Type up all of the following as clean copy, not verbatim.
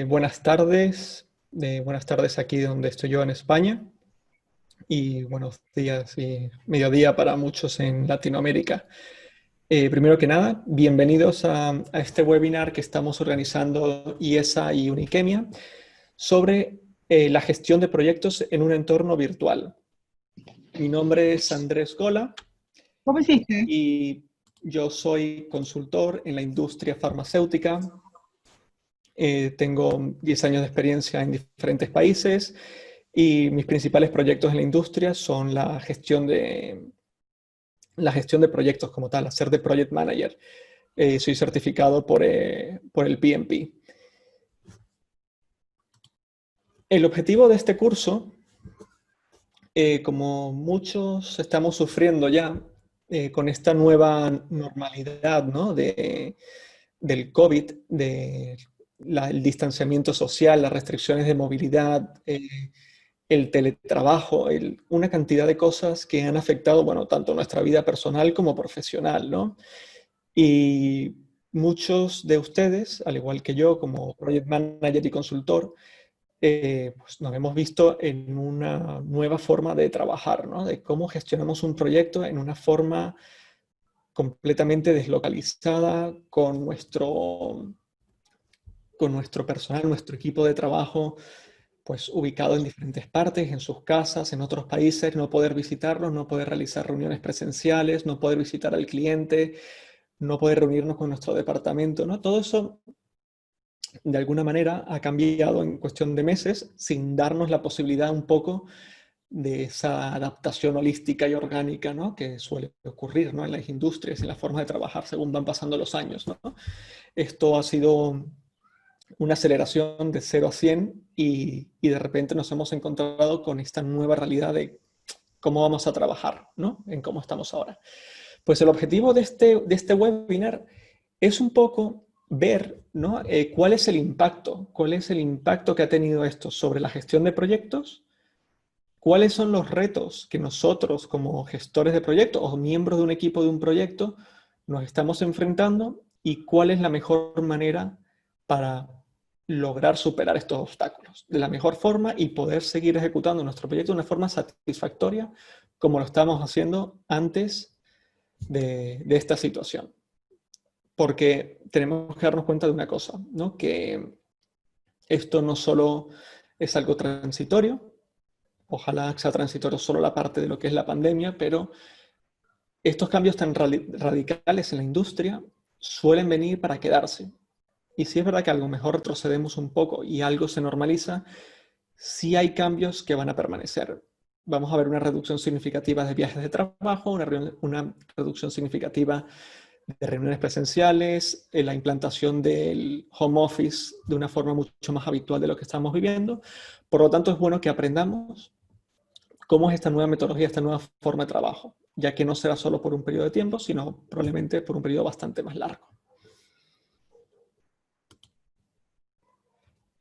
Buenas tardes aquí donde estoy yo en España y buenos días y mediodía para muchos en Latinoamérica. Primero que nada, bienvenidos a este webinar que estamos organizando IESA y Uniquemia sobre la gestión de proyectos en un entorno virtual. Mi nombre es Andrés Gola ¿Cómo hiciste? y yo soy consultor en la industria farmacéutica. Tengo 10 años de experiencia en diferentes países y mis principales proyectos en la industria son la gestión de proyectos como tal, hacer de project manager. Soy certificado por el PMP. El objetivo de este curso, como muchos estamos sufriendo ya con esta nueva normalidad, ¿no? Del COVID, el distanciamiento social, las restricciones de movilidad, el teletrabajo, una cantidad de cosas que han afectado, bueno, tanto nuestra vida personal como profesional, ¿no? Y muchos de ustedes, al igual que yo, como project manager y consultor, pues nos hemos visto en una nueva forma de trabajar, ¿no? De cómo gestionamos un proyecto en una forma completamente deslocalizada con nuestro personal, nuestro equipo de trabajo, pues ubicado en diferentes partes, en sus casas, en otros países, no poder visitarlos, no poder realizar reuniones presenciales, no poder visitar al cliente, no poder reunirnos con nuestro departamento, ¿no? Todo eso, de alguna manera, ha cambiado en cuestión de meses sin darnos la posibilidad un poco de esa adaptación holística y orgánica, ¿no? Que suele ocurrir, ¿no? En las industrias, en la forma de trabajar según van pasando los años, ¿no? Esto ha sido una aceleración de 0 a 100 y de repente nos hemos encontrado con esta nueva realidad de cómo vamos a trabajar, ¿no? En cómo estamos ahora. Pues el objetivo de este webinar es un poco ver, ¿no? Cuál es el impacto que ha tenido esto sobre la gestión de proyectos, cuáles son los retos que nosotros como gestores de proyectos o miembros de un equipo de un proyecto nos estamos enfrentando y cuál es la mejor manera para lograr superar estos obstáculos de la mejor forma y poder seguir ejecutando nuestro proyecto de una forma satisfactoria como lo estamos haciendo antes de esta situación. Porque tenemos que darnos cuenta de una cosa, ¿no? Que esto no solo es algo transitorio, ojalá sea transitorio solo la parte de lo que es la pandemia, pero estos cambios tan radicales en la industria suelen venir para quedarse. Y si es verdad que a lo mejor retrocedemos un poco y algo se normaliza, sí hay cambios que van a permanecer. Vamos a ver una reducción significativa de viajes de trabajo, una reducción significativa de reuniones presenciales, la implantación del home office de una forma mucho más habitual de lo que estamos viviendo. Por lo tanto, es bueno que aprendamos cómo es esta nueva metodología, esta nueva forma de trabajo, ya que no será solo por un periodo de tiempo, sino probablemente por un periodo bastante más largo.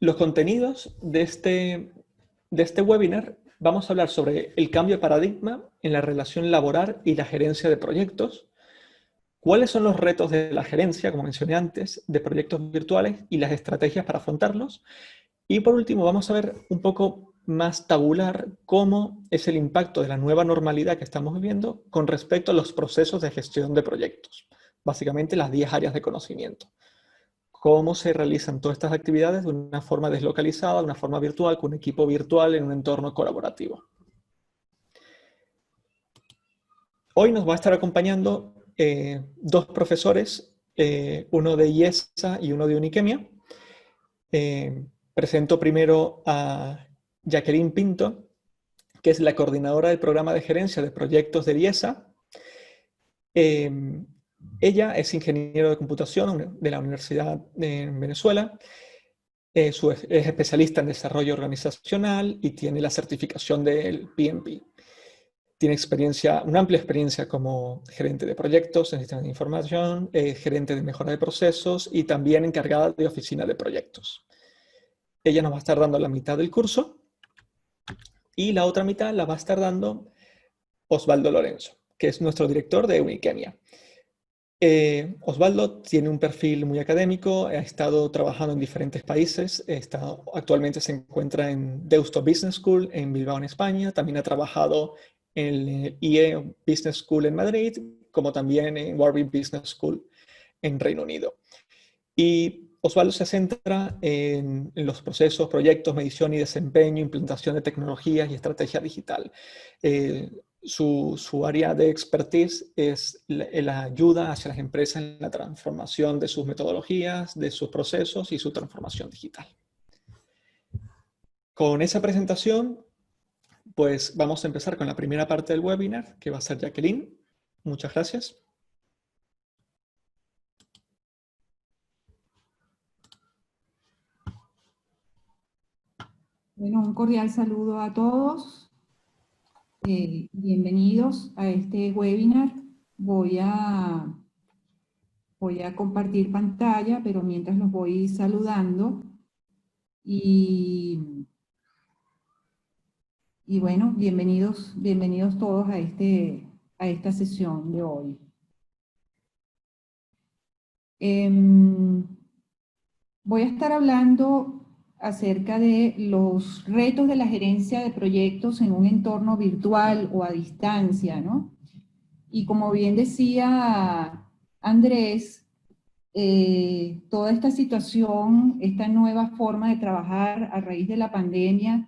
Los contenidos de este webinar, vamos a hablar sobre el cambio de paradigma en la relación laboral y la gerencia de proyectos, cuáles son los retos de la gerencia, como mencioné antes, de proyectos virtuales y las estrategias para afrontarlos. Y por último, vamos a ver un poco más tabular cómo es el impacto de la nueva normalidad que estamos viviendo con respecto a los procesos de gestión de proyectos. Básicamente las 10 áreas de conocimiento. Cómo se realizan todas estas actividades de una forma deslocalizada, de una forma virtual, con un equipo virtual en un entorno colaborativo. Hoy nos va a estar acompañando dos profesores, uno de IESA y uno de Uniquemia. Presento primero a Jacqueline Pinto, que es la coordinadora del programa de gerencia de proyectos de IESA. Ella es ingeniero de computación de la Universidad de Venezuela. Es especialista en desarrollo organizacional y tiene la certificación del PMP. Tiene una amplia experiencia como gerente de proyectos en sistemas de información, gerente de mejora de procesos y también encargada de oficina de proyectos. Ella nos va a estar dando la mitad del curso y la otra mitad la va a estar dando Osvaldo Lorenzo, que es nuestro director de Uniquemia. Osvaldo tiene un perfil muy académico, ha estado trabajando en diferentes países, actualmente se encuentra en Deusto Business School en Bilbao, en España, también ha trabajado en el IE Business School en Madrid, como también en Warwick Business School en Reino Unido. Y Osvaldo se centra en los procesos, proyectos, medición y desempeño, implementación de tecnologías y estrategia digital. Su área de expertise es la ayuda hacia las empresas en la transformación de sus metodologías, de sus procesos y su transformación digital. Con esa presentación, pues vamos a empezar con la primera parte del webinar, que va a ser Jacqueline. Muchas gracias. Bueno, un cordial saludo a todos. Bienvenidos a este webinar. Voy a compartir pantalla, pero mientras los voy saludando. Y bueno, bienvenidos todos a esta sesión de hoy. Voy a estar hablando acerca de los retos de la gerencia de proyectos en un entorno virtual o a distancia, ¿no? Y como bien decía Andrés, toda esta situación, esta nueva forma de trabajar a raíz de la pandemia,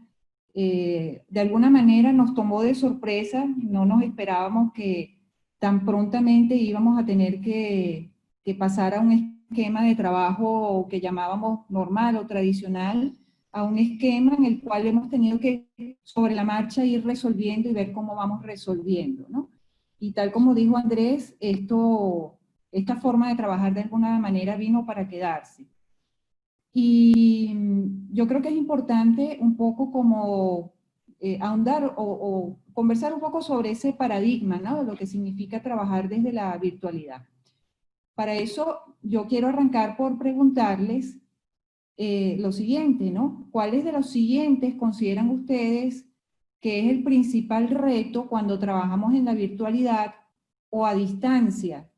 de alguna manera nos tomó de sorpresa, no nos esperábamos que tan prontamente íbamos a tener que pasar a un esquema de trabajo que llamábamos normal o tradicional, a un esquema en el cual hemos tenido que sobre la marcha ir resolviendo y ver cómo vamos resolviendo, ¿no? Y tal como dijo Andrés, esta forma de trabajar de alguna manera vino para quedarse. Y yo creo que es importante un poco como ahondar o conversar un poco sobre ese paradigma, ¿no? De lo que significa trabajar desde la virtualidad. Para eso yo quiero arrancar por preguntarles lo siguiente, ¿no? ¿Cuáles de los siguientes consideran ustedes que es el principal reto cuando trabajamos en la virtualidad o a distancia?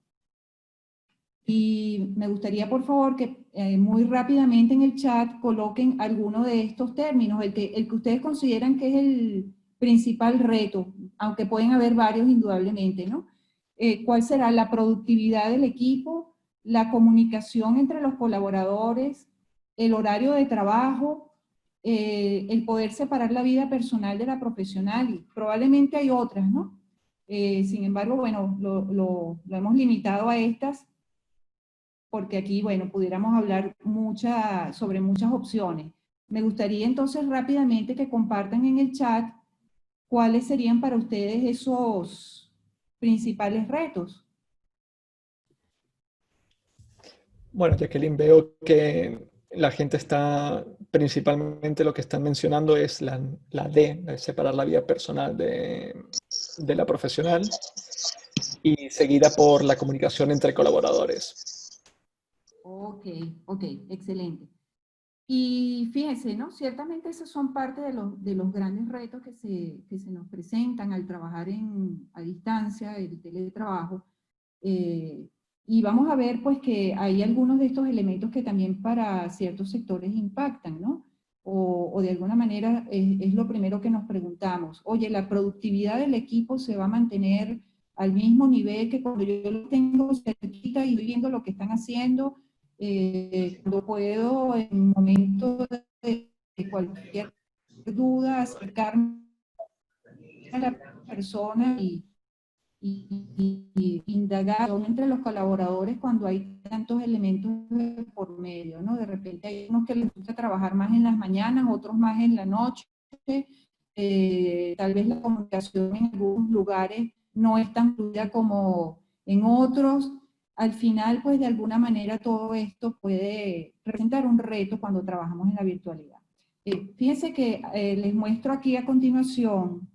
Y me gustaría, por favor, que muy rápidamente en el chat coloquen alguno de estos términos, el que ustedes consideran que es el principal reto, aunque pueden haber varios indudablemente, ¿no? ¿Cuál será la productividad del equipo, la comunicación entre los colaboradores, el horario de trabajo, el poder separar la vida personal de la profesional? Y probablemente hay otras, ¿no? Sin embargo, bueno, lo hemos limitado a estas, porque aquí, bueno, pudiéramos hablar sobre muchas opciones. Me gustaría entonces rápidamente que compartan en el chat cuáles serían para ustedes esos principales retos. Bueno, Jacqueline, veo que la gente está, principalmente lo que están mencionando es la D, de separar la vida personal de la profesional, y seguida por la comunicación entre colaboradores. Ok, excelente. Y fíjense, ¿no? Ciertamente esos son parte de los grandes retos que se nos presentan al trabajar a distancia, el teletrabajo. Y vamos a ver pues que hay algunos de estos elementos que también para ciertos sectores impactan, ¿no? O de alguna manera es lo primero que nos preguntamos. Oye, ¿la productividad del equipo se va a mantener al mismo nivel que cuando yo lo tengo cerquita y estoy viendo lo que están haciendo? Cuando puedo, en momentos de cualquier duda, acercarme a la persona y indagar entre los colaboradores cuando hay tantos elementos por medio, ¿no? De repente hay unos que les gusta trabajar más en las mañanas, otros más en la noche, tal vez la comunicación en algunos lugares no es tan fluida como en otros. Al final, pues de alguna manera todo esto puede representar un reto cuando trabajamos en la virtualidad. Fíjense que les muestro aquí a continuación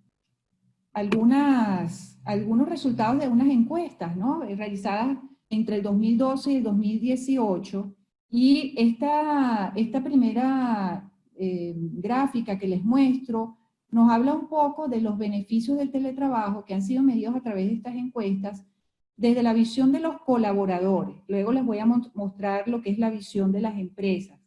algunos resultados de unas encuestas, ¿no? Realizadas entre el 2012 y el 2018. Y esta primera gráfica que les muestro nos habla un poco de los beneficios del teletrabajo que han sido medidos a través de estas encuestas desde la visión de los colaboradores. Luego les voy a mostrar lo que es la visión de las empresas.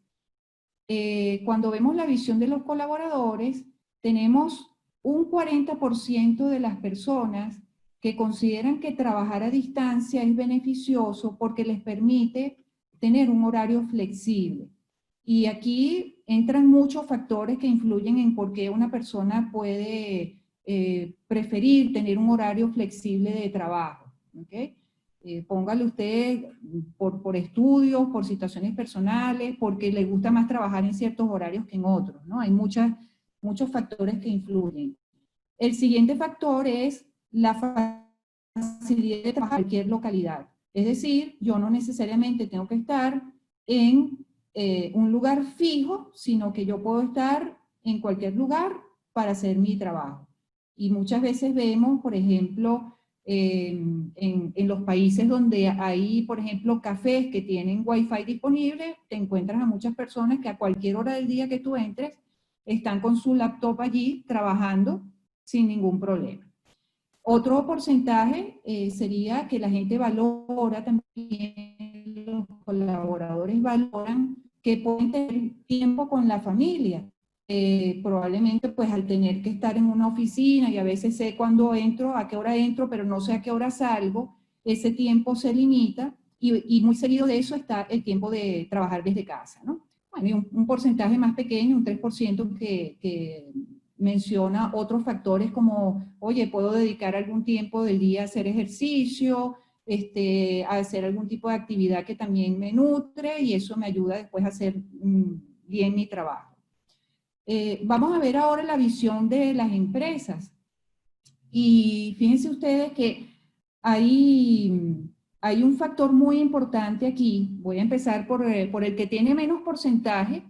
Cuando vemos la visión de los colaboradores, tenemos un 40% de las personas que consideran que trabajar a distancia es beneficioso porque les permite tener un horario flexible. Y aquí entran muchos factores que influyen en por qué una persona puede preferir tener un horario flexible de trabajo. ¿Okay? Póngale usted por estudios, por situaciones personales, porque le gusta más trabajar en ciertos horarios que en otros, ¿no? Hay muchos factores que influyen. El siguiente factor es la facilidad de trabajar en cualquier localidad. Es decir, yo no necesariamente tengo que estar en un lugar fijo, sino que yo puedo estar en cualquier lugar para hacer mi trabajo. Y muchas veces vemos, por ejemplo, en los países donde hay, por ejemplo, cafés que tienen Wi-Fi disponible, te encuentras a muchas personas que a cualquier hora del día que tú entres, están con su laptop allí trabajando sin ningún problema. Otro porcentaje sería que la gente valora también, los colaboradores valoran que pueden tener tiempo con la familia. Probablemente pues al tener que estar en una oficina y a veces sé cuándo entro, a qué hora entro, pero no sé a qué hora salgo, ese tiempo se limita y muy seguido de eso está el tiempo de trabajar desde casa, ¿no? Bueno, un porcentaje más pequeño, un 3% que menciona otros factores como, oye, puedo dedicar algún tiempo del día a hacer ejercicio, a hacer algún tipo de actividad que también me nutre y eso me ayuda después a hacer bien mi trabajo. Vamos a ver ahora la visión de las empresas. Y fíjense ustedes que hay un factor muy importante aquí. Voy a empezar por el que tiene menos porcentaje.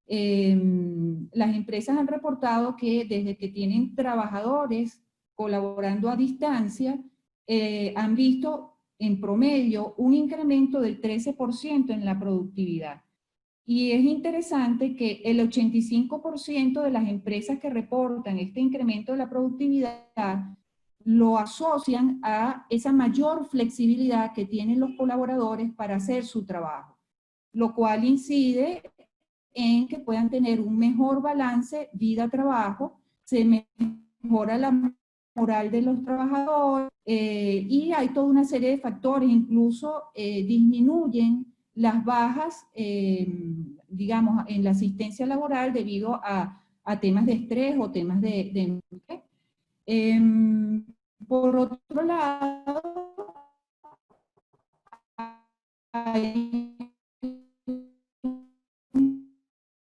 Las empresas han reportado que desde que tienen trabajadores colaborando a distancia, han visto en promedio un incremento del 13% en la productividad. Y es interesante que el 85% de las empresas que reportan este incremento de la productividad lo asocian a esa mayor flexibilidad que tienen los colaboradores para hacer su trabajo, lo cual incide en que puedan tener un mejor balance vida-trabajo, se mejora la moral de los trabajadores y hay toda una serie de factores, incluso disminuyen las bajas, digamos, en la asistencia laboral debido a temas de estrés o temas de por otro lado, hay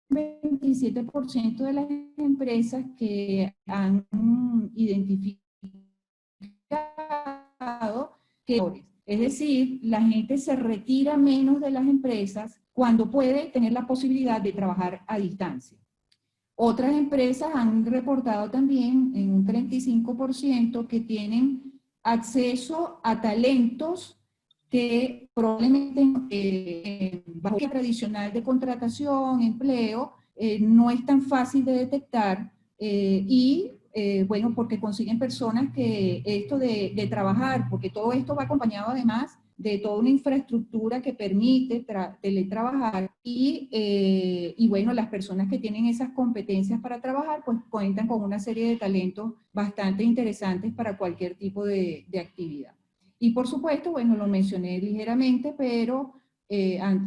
27% de las empresas que han identificado que, es decir, la gente se retira menos de las empresas cuando puede tener la posibilidad de trabajar a distancia. Otras empresas han reportado también en un 35% que tienen acceso a talentos que probablemente bajo la tradicional de contratación, empleo, no es tan fácil de detectar bueno, porque consiguen personas que esto de trabajar, porque todo esto va acompañado además de toda una infraestructura que permite teletrabajar y bueno, las personas que tienen esas competencias para trabajar pues cuentan con una serie de talentos bastante interesantes para cualquier tipo de actividad. Y por supuesto, bueno, lo mencioné ligeramente, pero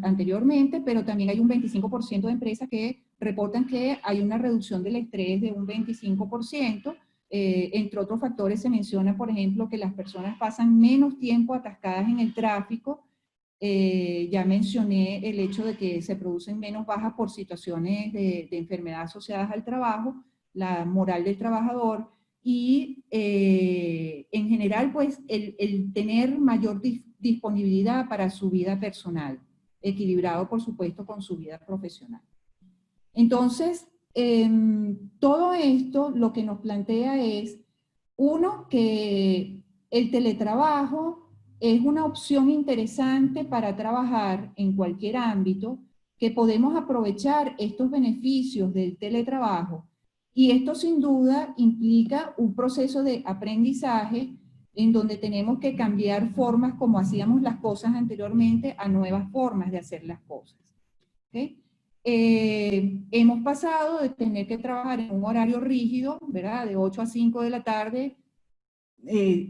anteriormente, pero también hay un 25% de empresas que reportan que hay una reducción del estrés de un 25%. Entre otros factores se menciona, por ejemplo, que las personas pasan menos tiempo atascadas en el tráfico. Ya mencioné el hecho de que se producen menos bajas por situaciones de enfermedad asociadas al trabajo, la moral del trabajador y en general, pues, el tener mayor disponibilidad para su vida personal, equilibrado, por supuesto, con su vida profesional. Entonces, todo esto lo que nos plantea es, uno, que el teletrabajo es una opción interesante para trabajar en cualquier ámbito, que podemos aprovechar estos beneficios del teletrabajo y esto sin duda implica un proceso de aprendizaje en donde tenemos que cambiar formas como hacíamos las cosas anteriormente a nuevas formas de hacer las cosas. ¿Okay? Hemos pasado de tener que trabajar en un horario rígido, ¿verdad? De 8 a 5 de la tarde,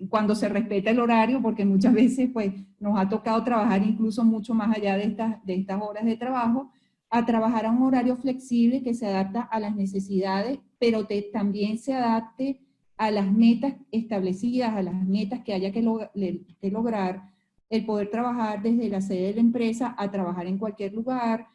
cuando se respeta el horario, porque muchas veces pues, nos ha tocado trabajar incluso mucho más allá de estas horas de trabajo, a trabajar a un horario flexible que se adapta a las necesidades, pero también se adapte a las metas establecidas, a las metas que haya que lograr, el poder trabajar desde la sede de la empresa a trabajar en cualquier lugar,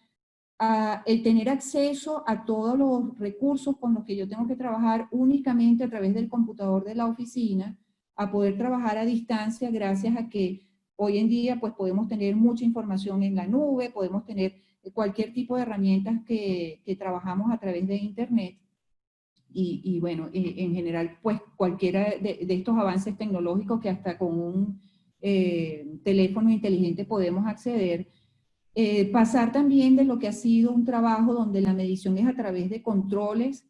el tener acceso a todos los recursos con los que yo tengo que trabajar únicamente a través del computador de la oficina, a poder trabajar a distancia gracias a que hoy en día pues podemos tener mucha información en la nube, podemos tener cualquier tipo de herramientas que trabajamos a través de internet. Y bueno, en general, pues cualquiera de estos avances tecnológicos que hasta con un teléfono inteligente podemos acceder. Pasar también de lo que ha sido un trabajo donde la medición es a través de controles,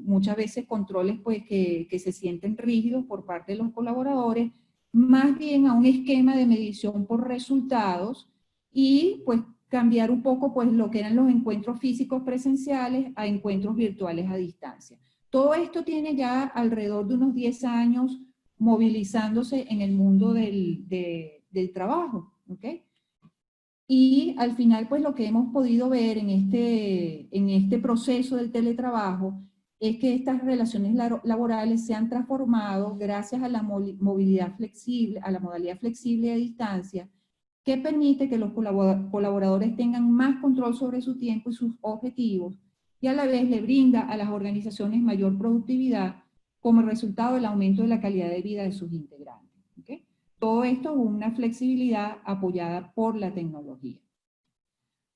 muchas veces controles pues que se sienten rígidos por parte de los colaboradores, más bien a un esquema de medición por resultados y pues cambiar un poco pues lo que eran los encuentros físicos presenciales a encuentros virtuales a distancia. Todo esto tiene ya alrededor de unos 10 años movilizándose en el mundo del trabajo, ¿ok? Y al final, pues lo que hemos podido ver en este proceso del teletrabajo es que estas relaciones laborales se han transformado gracias a la movilidad flexible, a la modalidad flexible a distancia, que permite que los colaboradores tengan más control sobre su tiempo y sus objetivos, y a la vez le brinda a las organizaciones mayor productividad como resultado del aumento de la calidad de vida de sus integrantes. ¿Okay? Todo esto con una flexibilidad apoyada por la tecnología.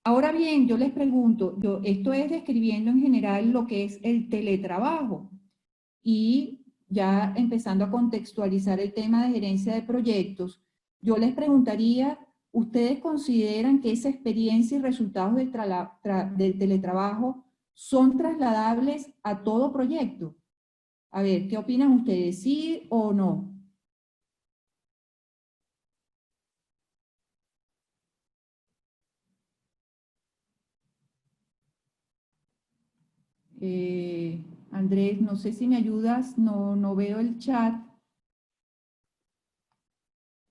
Ahora bien, yo les pregunto, esto es describiendo en general lo que es el teletrabajo y ya empezando a contextualizar el tema de gerencia de proyectos, yo les preguntaría, ¿ustedes consideran que esa experiencia y resultados del teletrabajo son trasladables a todo proyecto? A ver, ¿qué opinan ustedes? ¿Sí o no? Andrés, no sé si me ayudas, no veo el chat.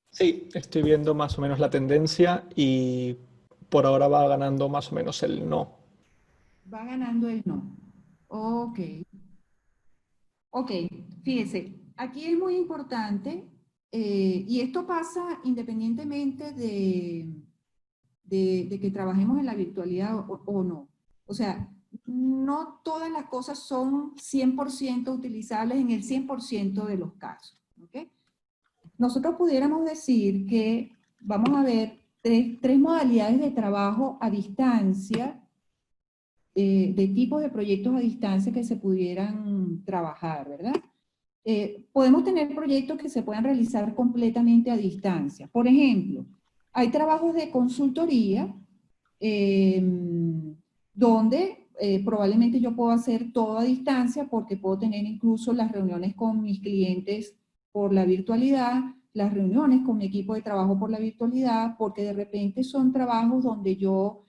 Sí, estoy viendo más o menos la tendencia y por ahora va ganando más o menos el no. Va ganando el no. Ok. Ok, fíjese, aquí es muy importante, y esto pasa independientemente de que trabajemos en la virtualidad o no. O sea, no todas las cosas son 100% utilizables en el 100% de los casos. ¿Okay? Nosotros pudiéramos decir que vamos a ver tres modalidades de trabajo a distancia, de tipos de proyectos a distancia que se pudieran trabajar, ¿verdad? Podemos tener proyectos que se puedan realizar completamente a distancia. Por ejemplo, hay trabajos de consultoría donde probablemente yo puedo hacer todo a distancia porque puedo tener incluso las reuniones con mis clientes por la virtualidad, las reuniones con mi equipo de trabajo por la virtualidad, porque de repente son trabajos donde yo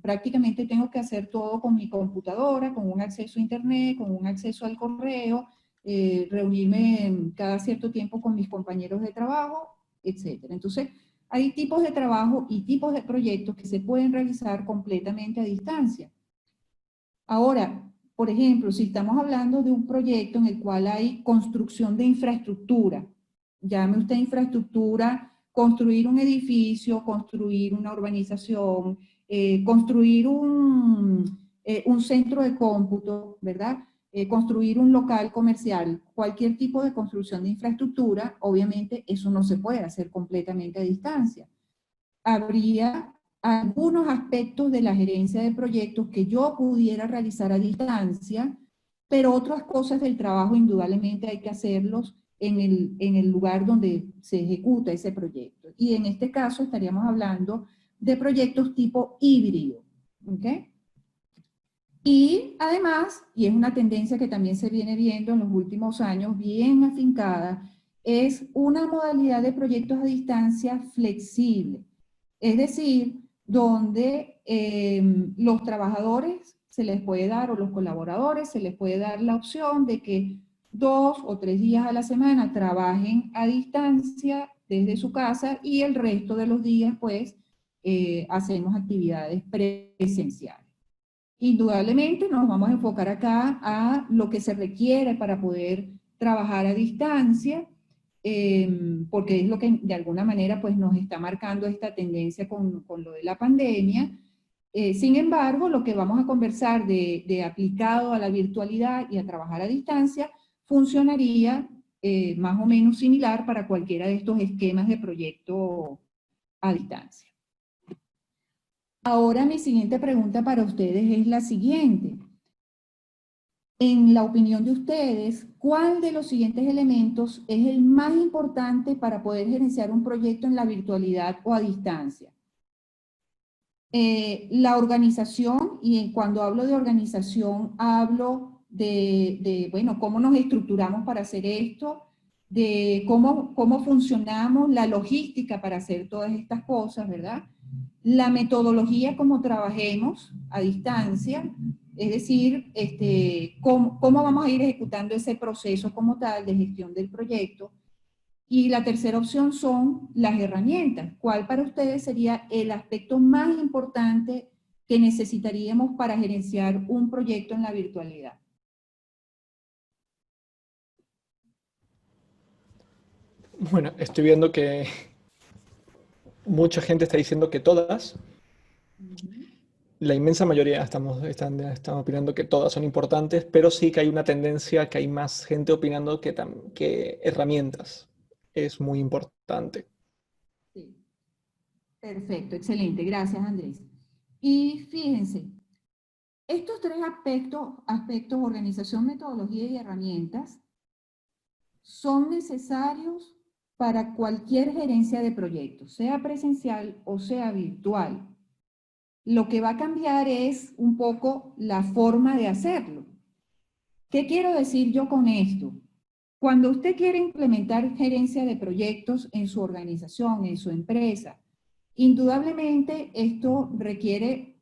prácticamente tengo que hacer todo con mi computadora, con un acceso a internet, con un acceso al correo, reunirme cada cierto tiempo con mis compañeros de trabajo, etc. Entonces, hay tipos de trabajo y tipos de proyectos que se pueden realizar completamente a distancia. Ahora, por ejemplo, si estamos hablando de un proyecto en el cual hay construcción de infraestructura, llame usted infraestructura, construir un edificio, construir una urbanización, construir un centro de cómputo, ¿verdad? Construir un local comercial, cualquier tipo de construcción de infraestructura, obviamente eso no se puede hacer completamente a distancia. Habría algunos aspectos de la gerencia de proyectos que yo pudiera realizar a distancia, pero otras cosas del trabajo indudablemente hay que hacerlos en el lugar donde se ejecuta ese proyecto. Y en este caso estaríamos hablando de proyectos tipo híbrido. ¿Okay? Y además, y es una tendencia que también se viene viendo en los últimos años, bien afincada, es una modalidad de proyectos a distancia flexible. Es decir, donde los trabajadores se les puede dar, o los colaboradores se les puede dar la opción de que 2 o 3 días a la semana trabajen a distancia desde su casa y el resto de los días, pues, hacemos actividades presenciales. Indudablemente nos vamos a enfocar acá a lo que se requiere para poder trabajar a distancia, porque es lo que de alguna manera pues, nos está marcando esta tendencia con lo de la pandemia. Sin embargo, lo que vamos a conversar de aplicado a la virtualidad y a trabajar a distancia funcionaría más o menos similar para cualquiera de estos esquemas de proyecto a distancia. Ahora mi siguiente pregunta para ustedes es la siguiente. En la opinión de ustedes, ¿cuál de los siguientes elementos es el más importante para poder gerenciar un proyecto en la virtualidad o a distancia? La organización, y cuando hablo de organización hablo bueno, cómo nos estructuramos para hacer esto, de cómo funcionamos, la logística para hacer todas estas cosas, ¿verdad? La metodología, cómo trabajemos a distancia, es decir, cómo vamos a ir ejecutando ese proceso como tal de gestión del proyecto. Y la tercera opción son las herramientas. ¿Cuál para ustedes sería el aspecto más importante que necesitaríamos para gerenciar un proyecto en la virtualidad? Bueno, estoy viendo que mucha gente está diciendo que todas. La inmensa mayoría están opinando que todas son importantes, pero sí que hay una tendencia que hay más gente opinando que herramientas es muy importante. Sí. Perfecto, excelente. Gracias, Andrés. Y fíjense, estos tres aspectos, organización, metodología y herramientas, son necesarios para cualquier gerencia de proyectos, sea presencial o sea virtual. Lo que va a cambiar es un poco la forma de hacerlo. ¿Qué quiero decir yo con esto? Cuando usted quiere implementar gerencia de proyectos en su organización, en su empresa, indudablemente esto requiere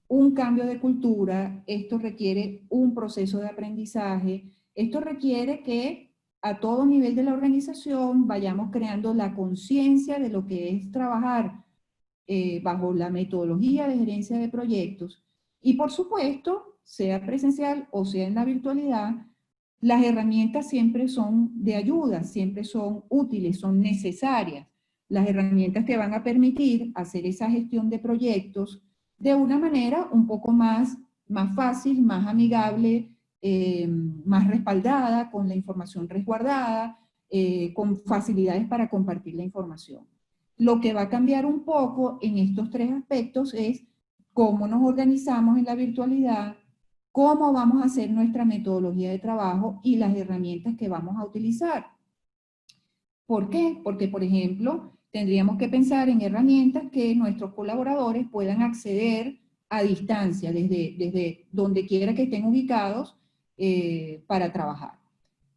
un cambio de cultura, esto requiere un proceso de aprendizaje, esto requiere que a todo nivel de la organización vayamos creando la conciencia de lo que es trabajar bajo la metodología de gerencia de proyectos y por supuesto, sea presencial o sea en la virtualidad, las herramientas siempre son de ayuda, siempre son útiles, son necesarias. Las herramientas te van a permitir hacer esa gestión de proyectos de una manera un poco más fácil, más amigable, más respaldada, con la información resguardada, con facilidades para compartir la información. Lo que va a cambiar un poco en estos tres aspectos es cómo nos organizamos en la virtualidad, cómo vamos a hacer nuestra metodología de trabajo y las herramientas que vamos a utilizar. ¿Por qué? Porque, por ejemplo, tendríamos que pensar en herramientas que nuestros colaboradores puedan acceder a distancia, desde donde quiera que estén ubicados para trabajar.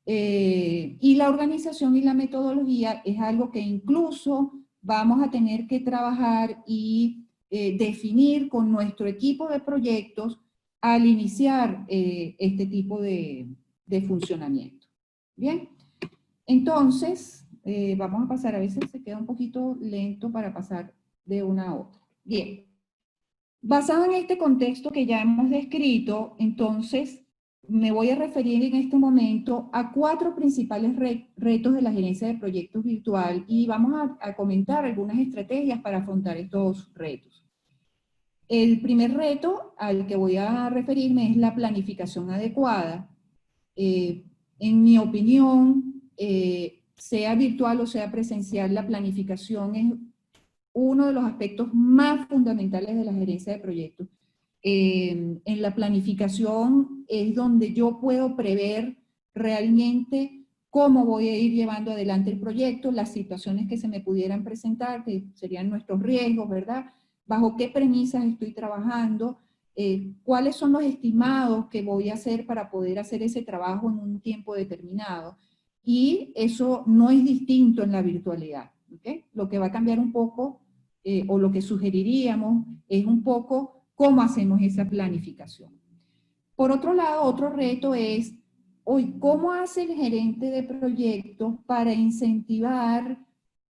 Y la organización y la metodología es algo que incluso vamos a tener que trabajar y definir con nuestro equipo de proyectos al iniciar este tipo de funcionamiento. Bien, entonces vamos a pasar, a veces se queda un poquito lento para pasar de una a otra. Bien, basado en este contexto que ya hemos descrito, entonces me voy a referir en este momento a 4 principales retos de la gerencia de proyectos virtual y vamos a comentar algunas estrategias para afrontar estos retos. El primer reto al que voy a referirme es la planificación adecuada. En mi opinión, sea virtual o sea presencial, la planificación es uno de los aspectos más fundamentales de la gerencia de proyectos. En la planificación es donde yo puedo prever realmente cómo voy a ir llevando adelante el proyecto, las situaciones que se me pudieran presentar, que serían nuestros riesgos, ¿verdad? Bajo qué premisas estoy trabajando, cuáles son los estimados que voy a hacer para poder hacer ese trabajo en un tiempo determinado. Y eso no es distinto en la virtualidad. ¿Okay? Lo que va a cambiar un poco, o lo que sugeriríamos, es un poco cómo hacemos esa planificación. Por otro lado, otro reto es, hoy, ¿cómo hace el gerente de proyectos para incentivar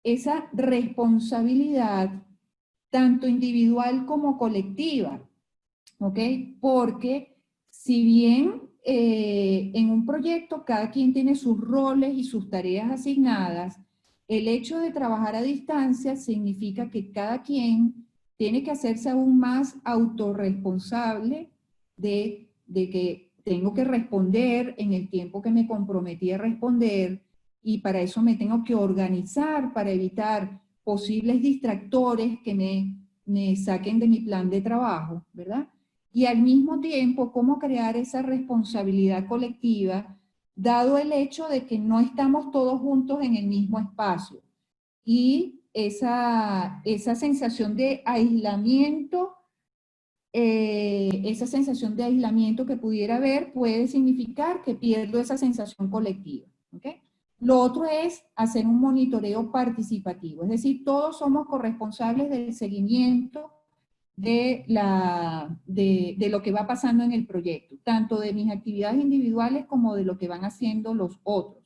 esa responsabilidad tanto individual como colectiva? ¿Ok? Porque si bien en un proyecto cada quien tiene sus roles y sus tareas asignadas, el hecho de trabajar a distancia significa que cada quien tiene que hacerse aún más autorresponsable de que tengo que responder en el tiempo que me comprometí a responder, y para eso me tengo que organizar para evitar posibles distractores que me saquen de mi plan de trabajo, ¿verdad? Y al mismo tiempo, cómo crear esa responsabilidad colectiva, dado el hecho de que no estamos todos juntos en el mismo espacio. Y esa sensación de aislamiento, que pudiera haber puede significar que pierdo esa sensación colectiva. ¿Okay? Lo otro es hacer un monitoreo participativo, es decir, todos somos corresponsables del seguimiento de lo que va pasando en el proyecto, tanto de mis actividades individuales como de lo que van haciendo los otros.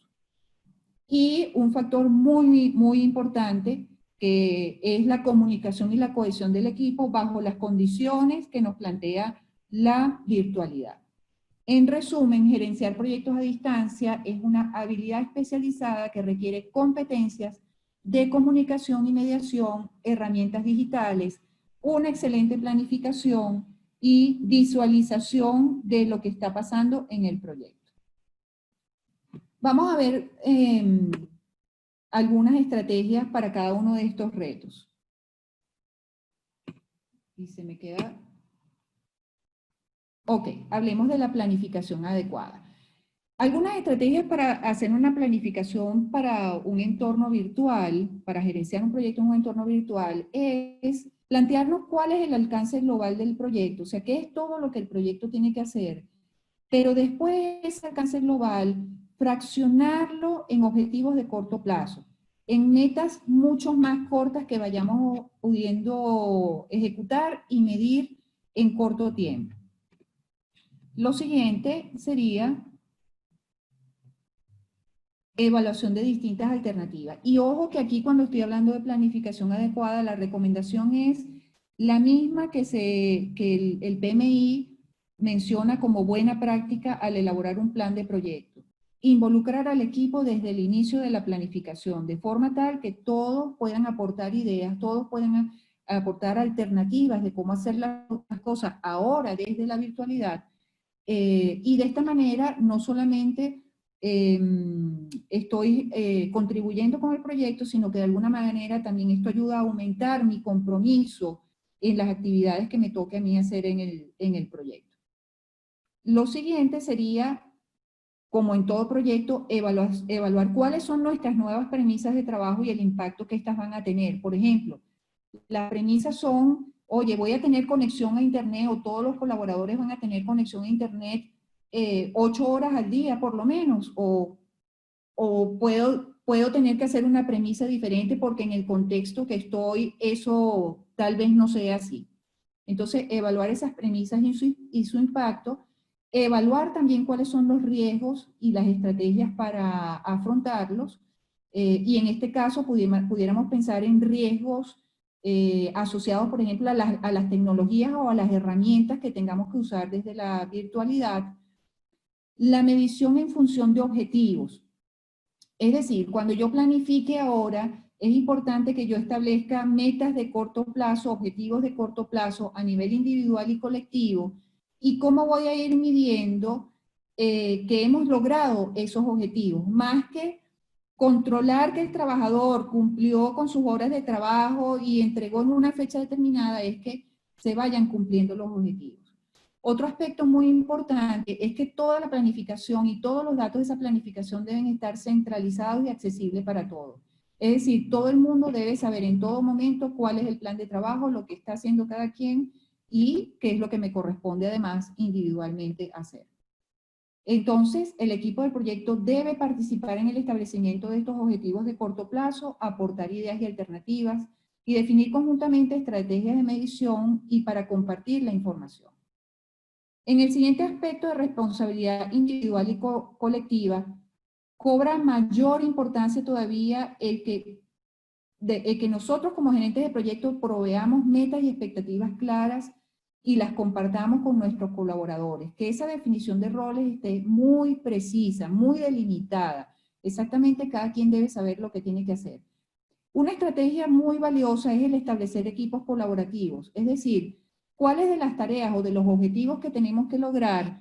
Y un factor muy, muy importante, que es la comunicación y la cohesión del equipo bajo las condiciones que nos plantea la virtualidad. En resumen, gerenciar proyectos a distancia es una habilidad especializada que requiere competencias de comunicación y mediación, herramientas digitales, una excelente planificación y visualización de lo que está pasando en el proyecto. Vamos a ver algunas estrategias para cada uno de estos retos. Y se me queda... Ok, hablemos de la planificación adecuada. Algunas estrategias para hacer una planificación para un entorno virtual, para gerenciar un proyecto en un entorno virtual, es plantearnos cuál es el alcance global del proyecto, o sea, qué es todo lo que el proyecto tiene que hacer, pero después de ese alcance global, fraccionarlo en objetivos de corto plazo, en metas mucho más cortas que vayamos pudiendo ejecutar y medir en corto tiempo. Lo siguiente sería evaluación de distintas alternativas. Y ojo que aquí, cuando estoy hablando de planificación adecuada, la recomendación es la misma que el PMI menciona como buena práctica al elaborar un plan de proyecto. Involucrar al equipo desde el inicio de la planificación, de forma tal que todos puedan aportar ideas, todos puedan aportar alternativas de cómo hacer las cosas ahora desde la virtualidad. Y de esta manera no solamente estoy contribuyendo con el proyecto, sino que de alguna manera también esto ayuda a aumentar mi compromiso en las actividades que me toque a mí hacer en el proyecto. Lo siguiente sería, como en todo proyecto, evaluar cuáles son nuestras nuevas premisas de trabajo y el impacto que estas van a tener. Por ejemplo, las premisas son, oye, voy a tener conexión a internet, o todos los colaboradores van a tener conexión a internet 8 horas al día por lo menos, o puedo tener que hacer una premisa diferente porque en el contexto que estoy eso tal vez no sea así. Entonces, evaluar esas premisas y su impacto, evaluar también cuáles son los riesgos y las estrategias para afrontarlos, y en este caso pudiéramos pensar en riesgos asociados, por ejemplo, a las tecnologías o a las herramientas que tengamos que usar desde la virtualidad. La medición en función de objetivos. Es decir, cuando yo planifique ahora, es importante que yo establezca metas de corto plazo, objetivos de corto plazo a nivel individual y colectivo, y cómo voy a ir midiendo que hemos logrado esos objetivos, más que controlar que el trabajador cumplió con sus horas de trabajo y entregó en una fecha determinada, es que se vayan cumpliendo los objetivos. Otro aspecto muy importante es que toda la planificación y todos los datos de esa planificación deben estar centralizados y accesibles para todos. Es decir, todo el mundo debe saber en todo momento cuál es el plan de trabajo, lo que está haciendo cada quien, y qué es lo que me corresponde además individualmente hacer. Entonces, el equipo del proyecto debe participar en el establecimiento de estos objetivos de corto plazo, aportar ideas y alternativas y definir conjuntamente estrategias de medición y para compartir la información. En el siguiente aspecto de responsabilidad individual y colectiva, cobra mayor importancia todavía el que nosotros como gerentes de proyecto proveamos metas y expectativas claras y las compartamos con nuestros colaboradores, que esa definición de roles esté muy precisa, muy delimitada. Exactamente cada quien debe saber lo que tiene que hacer. Una estrategia muy valiosa es el establecer equipos colaborativos, es decir, cuáles de las tareas o de los objetivos que tenemos que lograr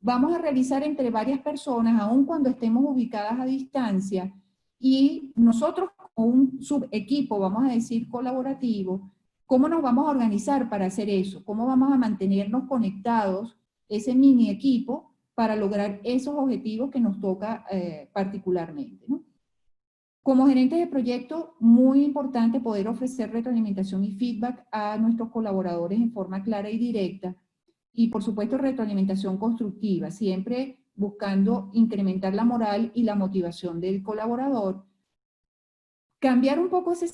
vamos a realizar entre varias personas, aun cuando estemos ubicadas a distancia, y nosotros como un subequipo, vamos a decir colaborativo, ¿cómo nos vamos a organizar para hacer eso? ¿Cómo vamos a mantenernos conectados, ese mini equipo, para lograr esos objetivos que nos toca particularmente, ¿no? Como gerentes de proyecto, muy importante poder ofrecer retroalimentación y feedback a nuestros colaboradores en forma clara y directa, y por supuesto retroalimentación constructiva, siempre buscando incrementar la moral y la motivación del colaborador. Cambiar un poco ese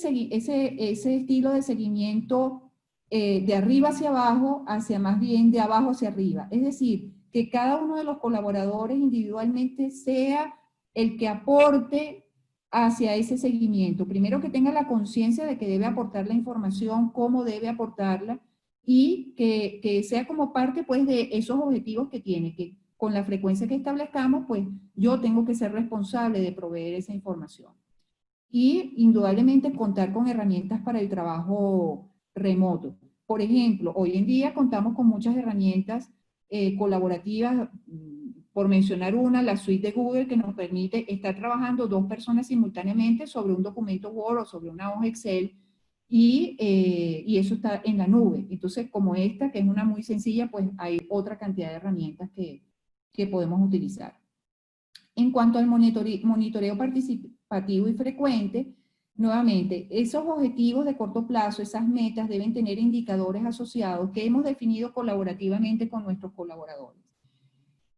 estilo de seguimiento de arriba hacia abajo, hacia más bien de abajo hacia arriba. Es decir, que cada uno de los colaboradores individualmente sea el que aporte hacia ese seguimiento. Primero que tenga la conciencia de que debe aportar la información, cómo debe aportarla, y que sea como parte pues de esos objetivos que tiene, que con la frecuencia que establezcamos, pues yo tengo que ser responsable de proveer esa información. Y indudablemente contar con herramientas para el trabajo remoto. Por ejemplo, hoy en día contamos con muchas herramientas colaborativas, por mencionar una, la suite de Google, que nos permite estar trabajando dos personas simultáneamente sobre un documento Word o sobre una hoja Excel, y eso está en la nube. Entonces, como esta, que es una muy sencilla, pues hay otra cantidad de herramientas que podemos utilizar. En cuanto al monitoreo participativo y frecuente, nuevamente, esos objetivos de corto plazo, esas metas deben tener indicadores asociados que hemos definido colaborativamente con nuestros colaboradores.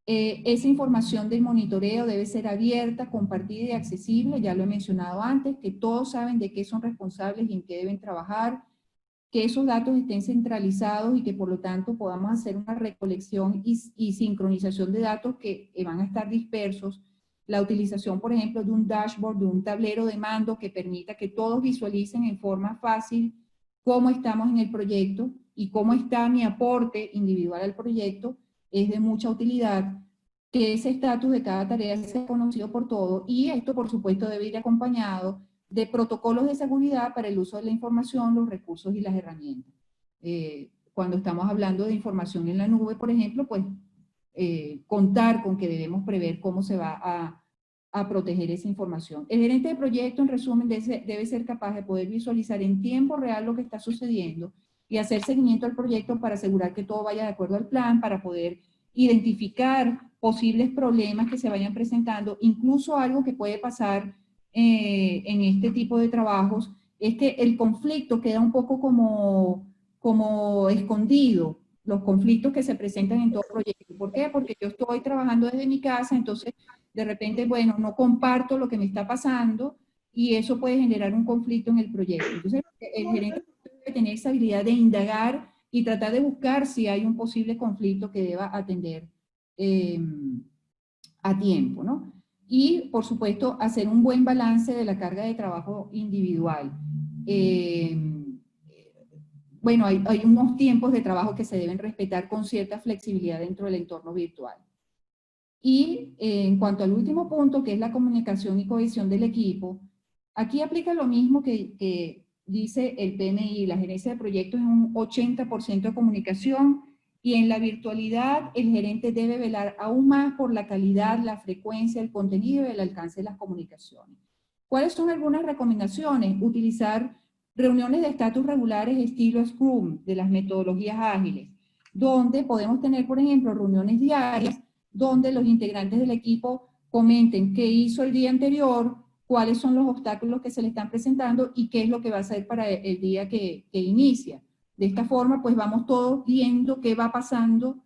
Esa información del monitoreo debe ser abierta, compartida y accesible, ya lo he mencionado antes, que todos saben de qué son responsables y en qué deben trabajar, que esos datos estén centralizados y que por lo tanto podamos hacer una recolección y sincronización de datos que van a estar dispersos. La utilización, por ejemplo, de un dashboard, de un tablero de mando que permita que todos visualicen en forma fácil cómo estamos en el proyecto y cómo está mi aporte individual al proyecto, es de mucha utilidad. Que ese estatus de cada tarea sea conocido por todos, y esto por supuesto debe ir acompañado de protocolos de seguridad para el uso de la información, los recursos y las herramientas. Cuando estamos hablando de información en la nube, por ejemplo, pues contar con que debemos prever cómo se va a proteger esa información. El gerente de proyecto, en resumen, debe ser capaz de poder visualizar en tiempo real lo que está sucediendo y hacer seguimiento al proyecto para asegurar que todo vaya de acuerdo al plan, para poder identificar posibles problemas que se vayan presentando. Incluso algo que puede pasar en este tipo de trabajos es que el conflicto queda un poco como escondido, los conflictos que se presentan en todo proyecto. ¿Por qué? Porque yo estoy trabajando desde mi casa, entonces de repente, bueno, no comparto lo que me está pasando y eso puede generar un conflicto en el proyecto. Entonces, el gerente debe tener esa habilidad de indagar y tratar de buscar si hay un posible conflicto que deba atender a tiempo, ¿no? Y, por supuesto, hacer un buen balance de la carga de trabajo individual. Bueno, hay unos tiempos de trabajo que se deben respetar con cierta flexibilidad dentro del entorno virtual. Y en cuanto al último punto, que es la comunicación y cohesión del equipo, aquí aplica lo mismo que dice el PMI, la gerencia de proyectos es un 80% de comunicación, y en la virtualidad el gerente debe velar aún más por la calidad, la frecuencia, el contenido y el alcance de las comunicaciones. ¿Cuáles son algunas recomendaciones? Utilizar reuniones de estatus regulares estilo Scrum, de las metodologías ágiles, donde podemos tener, por ejemplo, reuniones diarias donde los integrantes del equipo comenten qué hizo el día anterior, cuáles son los obstáculos que se le están presentando y qué es lo que va a hacer para el día que inicia. De esta forma, pues vamos todos viendo qué va pasando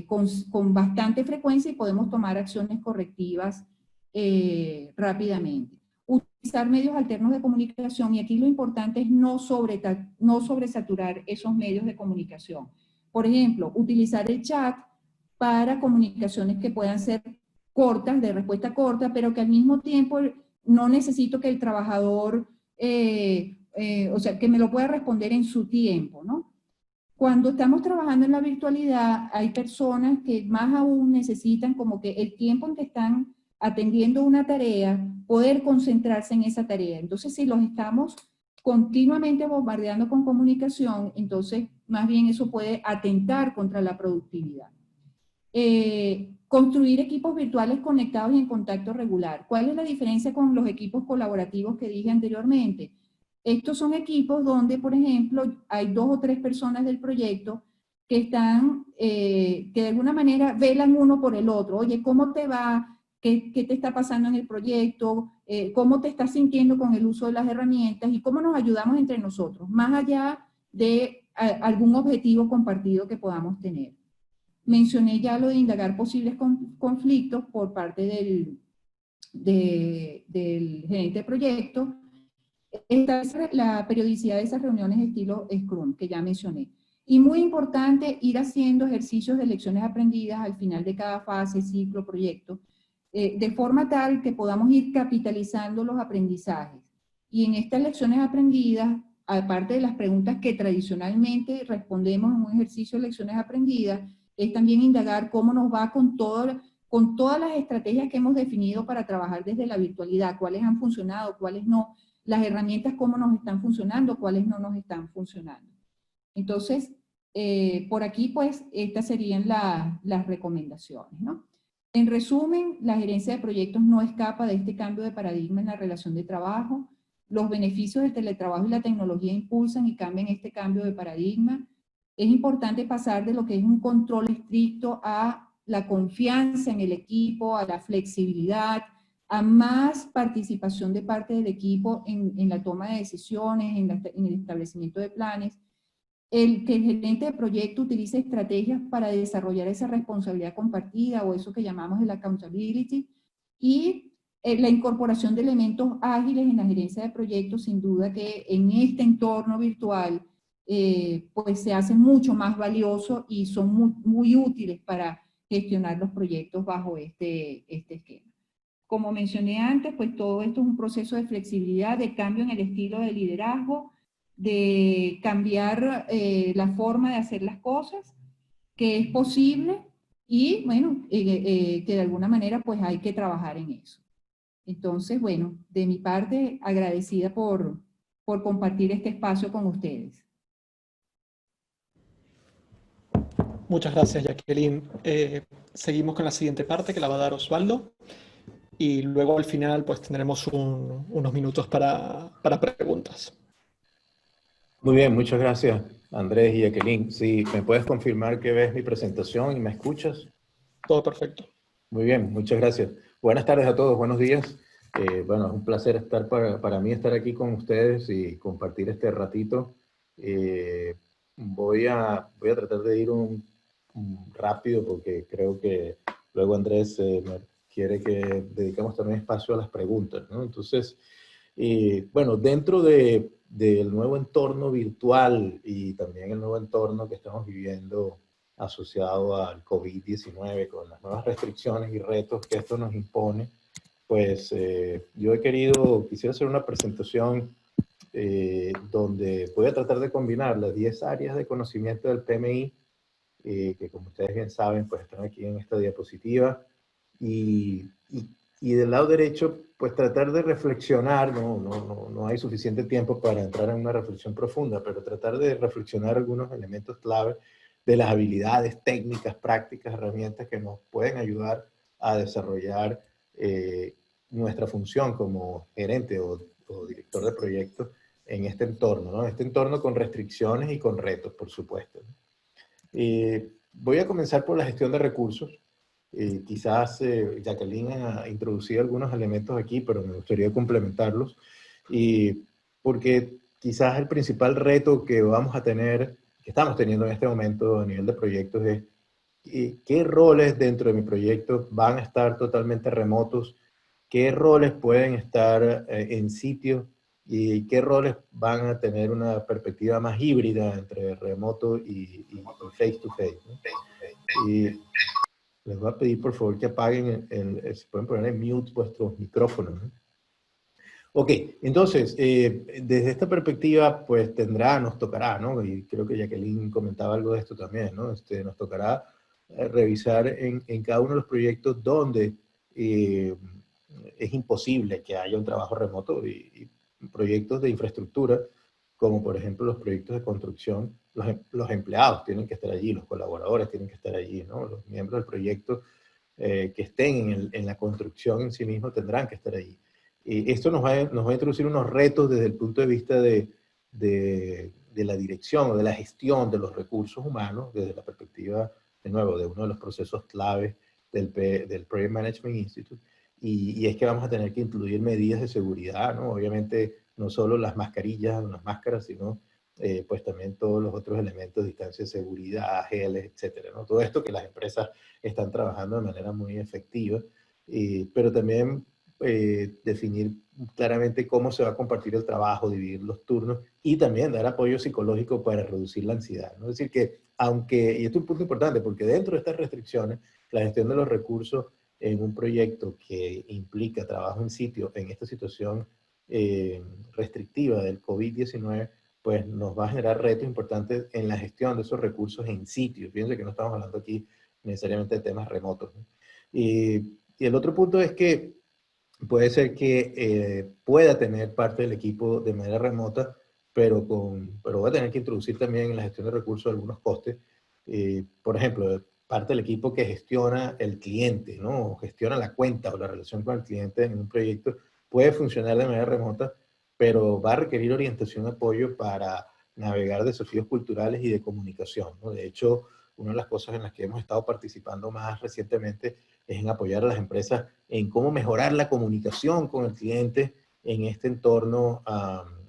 con bastante frecuencia y podemos tomar acciones correctivas rápidamente. Utilizar medios alternos de comunicación, y aquí lo importante es no sobresaturar esos medios de comunicación. Por ejemplo, utilizar el chat para comunicaciones que puedan ser cortas, de respuesta corta, pero que al mismo tiempo no necesito que el trabajador, o sea, que me lo pueda responder en su tiempo, ¿no? Cuando estamos trabajando en la virtualidad, hay personas que más aún necesitan como que el tiempo en que están atendiendo una tarea, poder concentrarse en esa tarea. Entonces, si los estamos continuamente bombardeando con comunicación, entonces más bien eso puede atentar contra la productividad. Construir equipos virtuales conectados y en contacto regular. ¿Cuál es la diferencia con los equipos colaborativos que dije anteriormente? Estos son equipos donde, por ejemplo, hay 2 o 3 personas del proyecto que están, que de alguna manera velan uno por el otro. Oye, ¿cómo te va? ¿Qué te está pasando en el proyecto? ¿Cómo te estás sintiendo con el uso de las herramientas? ¿Y cómo nos ayudamos entre nosotros? Más allá de algún objetivo compartido que podamos tener. Mencioné ya lo de indagar posibles conflictos por parte del gerente de proyecto. Esta es la periodicidad de esas reuniones estilo Scrum, que ya mencioné. Y muy importante, ir haciendo ejercicios de lecciones aprendidas al final de cada fase, ciclo, proyecto, de forma tal que podamos ir capitalizando los aprendizajes. Y en estas lecciones aprendidas, aparte de las preguntas que tradicionalmente respondemos en un ejercicio de lecciones aprendidas, es también indagar cómo nos va con todas las estrategias que hemos definido para trabajar desde la virtualidad, cuáles han funcionado, cuáles no, las herramientas cómo nos están funcionando, cuáles no nos están funcionando. Entonces, por aquí pues estas serían las recomendaciones, ¿no? En resumen, la gerencia de proyectos no escapa de este cambio de paradigma en la relación de trabajo. Los beneficios del teletrabajo y la tecnología impulsan y cambian este cambio de paradigma. Es importante pasar de lo que es un control estricto a la confianza en el equipo, a la flexibilidad, a más participación de parte del equipo en la toma de decisiones, en el establecimiento de planes. Que el gerente de proyecto utilice estrategias para desarrollar esa responsabilidad compartida o eso que llamamos el accountability, y la incorporación de elementos ágiles en la gerencia de proyectos, sin duda que en este entorno virtual pues se hace mucho más valioso y son muy útiles para gestionar los proyectos bajo este esquema. Como mencioné antes, pues todo esto es un proceso de flexibilidad, de cambio en el estilo de liderazgo, de cambiar la forma de hacer las cosas, que es posible y, bueno, que de alguna manera pues hay que trabajar en eso. Entonces, bueno, de mi parte, agradecida por compartir este espacio con ustedes. Muchas gracias, Jacqueline. Seguimos con la siguiente parte que la va a dar Osvaldo. Y luego al final pues tendremos unos minutos para preguntas. Muy bien, muchas gracias, Andrés y Jacqueline. Si me puedes confirmar que ves mi presentación y me escuchas. Todo perfecto. Muy bien, muchas gracias. Buenas tardes a todos, buenos días. Bueno, es un placer estar para mí estar aquí con ustedes y compartir este ratito. Voy a tratar de ir rápido porque creo que luego Andrés me quiere que dediquemos también espacio a las preguntas, ¿no? Entonces, bueno, dentro del nuevo entorno virtual y también el nuevo entorno que estamos viviendo asociado al COVID-19, con las nuevas restricciones y retos que esto nos impone, pues yo quisiera hacer una presentación donde voy a tratar de combinar las 10 áreas de conocimiento del PMI, que como ustedes bien saben, pues están aquí en esta diapositiva, y del lado derecho, pues tratar de reflexionar, no hay suficiente tiempo para entrar en una reflexión profunda, pero tratar de reflexionar algunos elementos clave de las habilidades técnicas, prácticas, herramientas que nos pueden ayudar a desarrollar nuestra función como gerente o director de proyectos en este entorno, ¿no? Este entorno con restricciones y con retos, por supuesto. Voy a comenzar por la gestión de recursos. Quizás Jacqueline ha introducido algunos elementos aquí, pero me gustaría complementarlos. Porque quizás el principal reto que vamos a tener, que estamos teniendo en este momento a nivel de proyectos es qué roles dentro de mi proyecto van a estar totalmente remotos, qué roles pueden estar en sitio y qué roles van a tener una perspectiva más híbrida entre remoto y face to face, ¿no? Y les voy a pedir por favor que apaguen, si pueden poner en mute vuestros micrófonos, ¿no? Ok, entonces, desde esta perspectiva, pues nos tocará, ¿no? Y creo que Jacqueline comentaba algo de esto también, ¿no? Nos tocará revisar en cada uno de los proyectos donde es imposible que haya un trabajo remoto y proyectos de infraestructura, como por ejemplo los proyectos de construcción, los empleados tienen que estar allí, los colaboradores tienen que estar allí, ¿no? Los miembros del proyecto que estén en la construcción en sí mismo tendrán que estar allí. Y esto nos va a introducir unos retos desde el punto de vista de la dirección o de la gestión de los recursos humanos, desde la perspectiva, de nuevo, de uno de los procesos clave del Project Management Institute. Y es que vamos a tener que incluir medidas de seguridad, ¿no? Obviamente, no solo las mascarillas o las máscaras, sino pues también todos los otros elementos, distancia de seguridad, geles, etcétera, ¿no? Todo esto que las empresas están trabajando de manera muy efectiva, pero también definir claramente cómo se va a compartir el trabajo, dividir los turnos y también dar apoyo psicológico para reducir la ansiedad, ¿no? Es decir que, aunque, y esto es un punto importante, porque dentro de estas restricciones, la gestión de los recursos en un proyecto que implica trabajo en sitio, en esta situación restrictiva del COVID-19, pues nos va a generar retos importantes en la gestión de esos recursos en sitio. Fíjense que no estamos hablando aquí necesariamente de temas remotos, ¿no? Y el otro punto es que puede ser que pueda tener parte del equipo de manera remota, pero va a tener que introducir también en la gestión de recursos algunos costes. Por ejemplo, parte del equipo que gestiona el cliente, ¿no? O gestiona la cuenta o la relación con el cliente en un proyecto, puede funcionar de manera remota, pero va a requerir orientación y apoyo para navegar desafíos culturales y de comunicación, ¿no? De hecho, una de las cosas en las que hemos estado participando más recientemente es en apoyar a las empresas en cómo mejorar la comunicación con el cliente en este entorno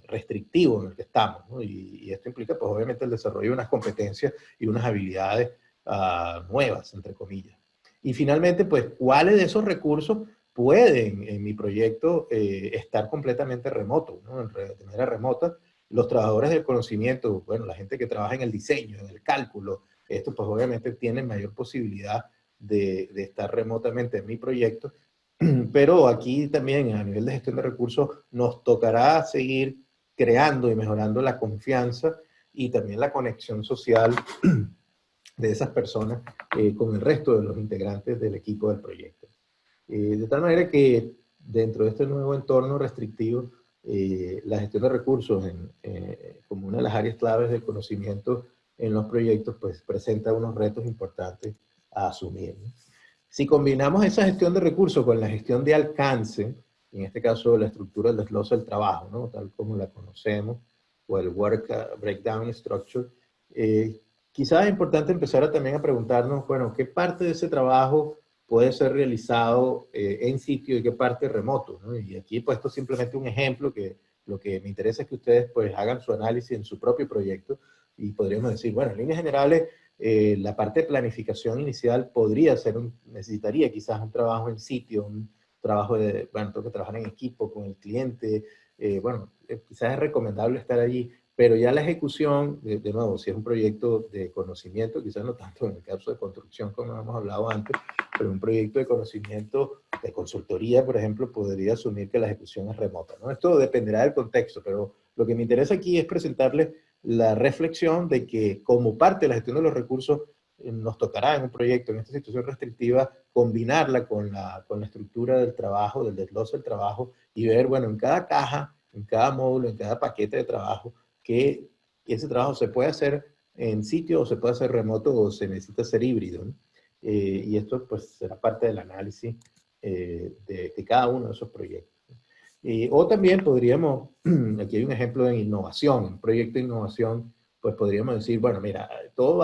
restrictivo en el que estamos, ¿no? Y esto implica, pues obviamente, el desarrollo de unas competencias y unas habilidades nuevas, entre comillas. Y finalmente, pues, ¿cuáles de esos recursos pueden en mi proyecto estar completamente remotos, ¿no? De manera remota? Los trabajadores del conocimiento, bueno, la gente que trabaja en el diseño, en el cálculo, esto pues obviamente tienen mayor posibilidad de estar remotamente en mi proyecto, pero aquí también a nivel de gestión de recursos nos tocará seguir creando y mejorando la confianza y también la conexión social de esas personas con el resto de los integrantes del equipo del proyecto. De tal manera que dentro de este nuevo entorno restrictivo, la gestión de recursos como una de las áreas claves del conocimiento en los proyectos, pues presenta unos retos importantes a asumir, ¿no? Si combinamos esa gestión de recursos con la gestión de alcance, en este caso la estructura del desglose del trabajo, ¿no? Tal como la conocemos, o el Work Breakdown Structure, quizás es importante empezar también a preguntarnos, bueno, ¿qué parte de ese trabajo puede ser realizado en sitio y qué parte remoto, ¿no? Y aquí he puesto simplemente un ejemplo que lo que me interesa es que ustedes pues hagan su análisis en su propio proyecto y podríamos decir, bueno, en líneas generales, la parte de planificación inicial necesitaría quizás un trabajo en sitio, un trabajo bueno, tengo que trabajar en equipo con el cliente, quizás es recomendable estar allí, pero ya la ejecución, de nuevo, si es un proyecto de conocimiento, quizás no tanto en el caso de construcción como hemos hablado antes, pero un proyecto de conocimiento, de consultoría, por ejemplo, podría asumir que la ejecución es remota, ¿no? Esto dependerá del contexto, pero lo que me interesa aquí es presentarles la reflexión de que como parte de la gestión de los recursos nos tocará en un proyecto, en esta situación restrictiva, combinarla con la estructura del trabajo, del desglose del trabajo y ver, bueno, en cada caja, en cada módulo, en cada paquete de trabajo, que ese trabajo se puede hacer en sitio o se puede hacer remoto o se necesita ser híbrido, ¿no? Y esto pues será parte del análisis de cada uno de esos proyectos. O también podríamos, aquí hay un ejemplo de innovación, un proyecto de innovación, pues podríamos decir, bueno, mira, todo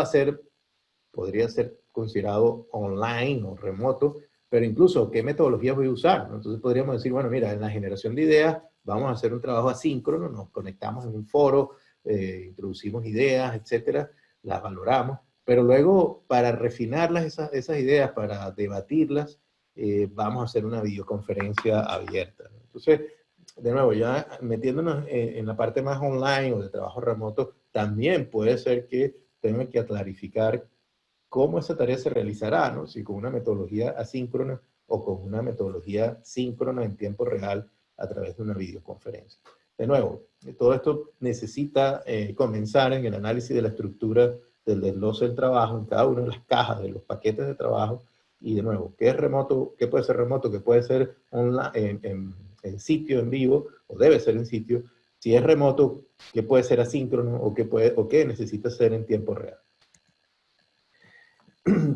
podría ser considerado online o remoto, pero incluso qué metodologías voy a usar, ¿no? Entonces podríamos decir, bueno, mira, en la generación de ideas vamos a hacer un trabajo asíncrono, nos conectamos en un foro, introducimos ideas, etcétera, las valoramos, pero luego para refinarlas esas ideas, para debatirlas, vamos a hacer una videoconferencia abierta, ¿no? Entonces, de nuevo, ya metiéndonos en la parte más online o de trabajo remoto, también puede ser que tengan que clarificar cómo esa tarea se realizará, ¿no? Si con una metodología asíncrona o con una metodología síncrona en tiempo real a través de una videoconferencia. De nuevo, todo esto necesita comenzar en el análisis de la estructura del desglose del trabajo en cada una de las cajas de los paquetes de trabajo. Y de nuevo, ¿qué es remoto? ¿Qué puede ser remoto? ¿Qué puede ser online, en sitio, en vivo? ¿O debe ser en sitio? Si es remoto, ¿qué puede ser asíncrono? ¿O qué necesita ser en tiempo real?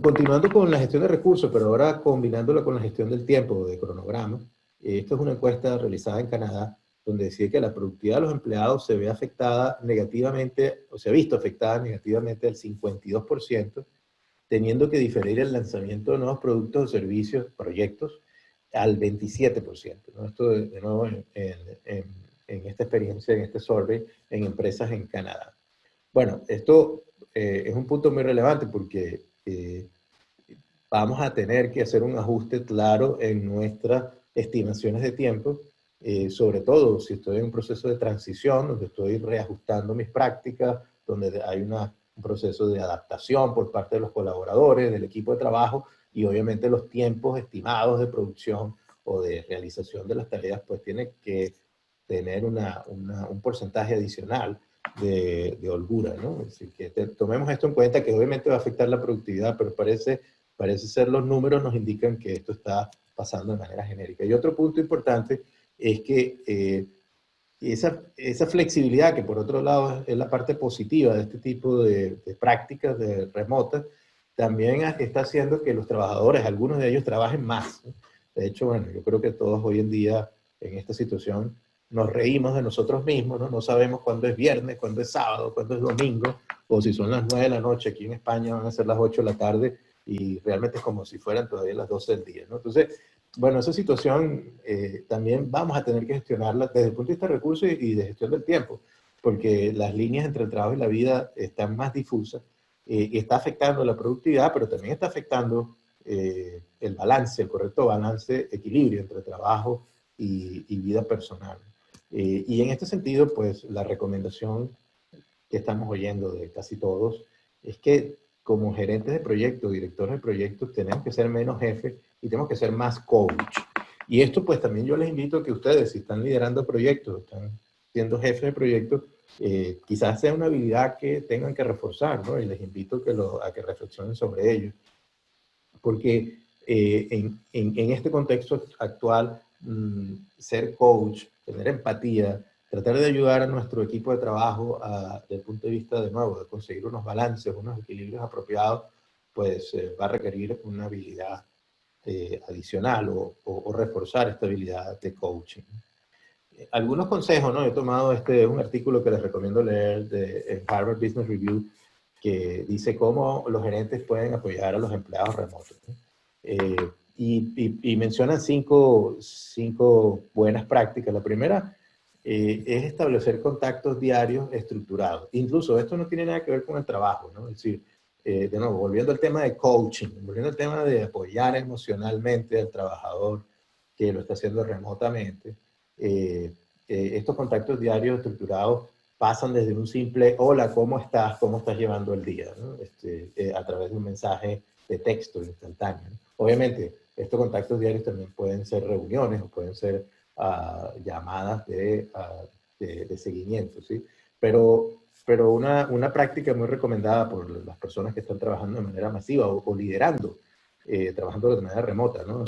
Continuando con la gestión de recursos, pero ahora combinándolo con la gestión del tiempo, de cronograma, esto es una encuesta realizada en Canadá, donde decía que la productividad de los empleados se ve afectada negativamente, o se ha visto afectada negativamente al 52%, teniendo que diferir el lanzamiento de nuevos productos o servicios, proyectos, al 27%, ¿no? Esto de nuevo en esta experiencia, en este survey, en empresas en Canadá. Bueno, esto es un punto muy relevante porque vamos a tener que hacer un ajuste claro en nuestras estimaciones de tiempo, sobre todo si estoy en un proceso de transición, donde estoy reajustando mis prácticas, donde hay un proceso de adaptación por parte de los colaboradores, del equipo de trabajo, y obviamente los tiempos estimados de producción o de realización de las tareas, pues tienen que tener un porcentaje adicional de holgura, ¿no? Es decir, que tomemos esto en cuenta, que obviamente va a afectar la productividad, pero parece ser los números nos indican que esto está pasando de manera genérica. Y otro punto importante es que esa flexibilidad, que por otro lado es la parte positiva de este tipo de prácticas de remotas, también está haciendo que los trabajadores, algunos de ellos, trabajen más, ¿no? De hecho, bueno, yo creo que todos hoy en día en esta situación nos reímos de nosotros mismos, ¿no? No sabemos cuándo es viernes, cuándo es sábado, cuándo es domingo, o si son las 9 de la noche, aquí en España van a ser las 8 de la tarde, y realmente es como si fueran todavía las 12 del día, ¿no? Entonces, bueno, esa situación también vamos a tener que gestionarla desde el punto de vista de recursos y de gestión del tiempo, porque las líneas entre el trabajo y la vida están más difusas y está afectando la productividad, pero también está afectando el balance, el correcto balance, equilibrio entre trabajo y vida personal. Y en este sentido, pues la recomendación que estamos oyendo de casi todos es que como gerentes de proyectos, directores de proyectos, tenemos que ser menos jefes y tenemos que ser más coach. Y esto pues también yo les invito a que ustedes, si están liderando proyectos, están siendo jefes de proyectos, quizás sea una habilidad que tengan que reforzar, ¿no? Y les invito a que reflexionen sobre ello. Porque en este contexto actual, ser coach, tener empatía, tratar de ayudar a nuestro equipo de trabajo desde el punto de vista, de nuevo, de conseguir unos balances, unos equilibrios apropiados, pues va a requerir una habilidad adicional o reforzar esta habilidad de coaching. Algunos consejos, ¿no? He tomado un artículo que les recomiendo leer en Harvard Business Review, que dice cómo los gerentes pueden apoyar a los empleados remotos, ¿no? Y mencionan cinco buenas prácticas. La primera es establecer contactos diarios estructurados. Incluso esto no tiene nada que ver con el trabajo, ¿no? Es decir, de nuevo, volviendo al tema de coaching, volviendo al tema de apoyar emocionalmente al trabajador que lo está haciendo remotamente, estos contactos diarios estructurados pasan desde un simple hola, ¿cómo estás? ¿Cómo estás llevando el día? ¿No? A través de un mensaje de texto instantáneo, ¿no? Obviamente, estos contactos diarios también pueden ser reuniones o pueden ser llamadas de seguimiento, ¿sí? Pero una práctica muy recomendada por las personas que están trabajando de manera masiva o liderando, trabajando de manera remota, ¿no?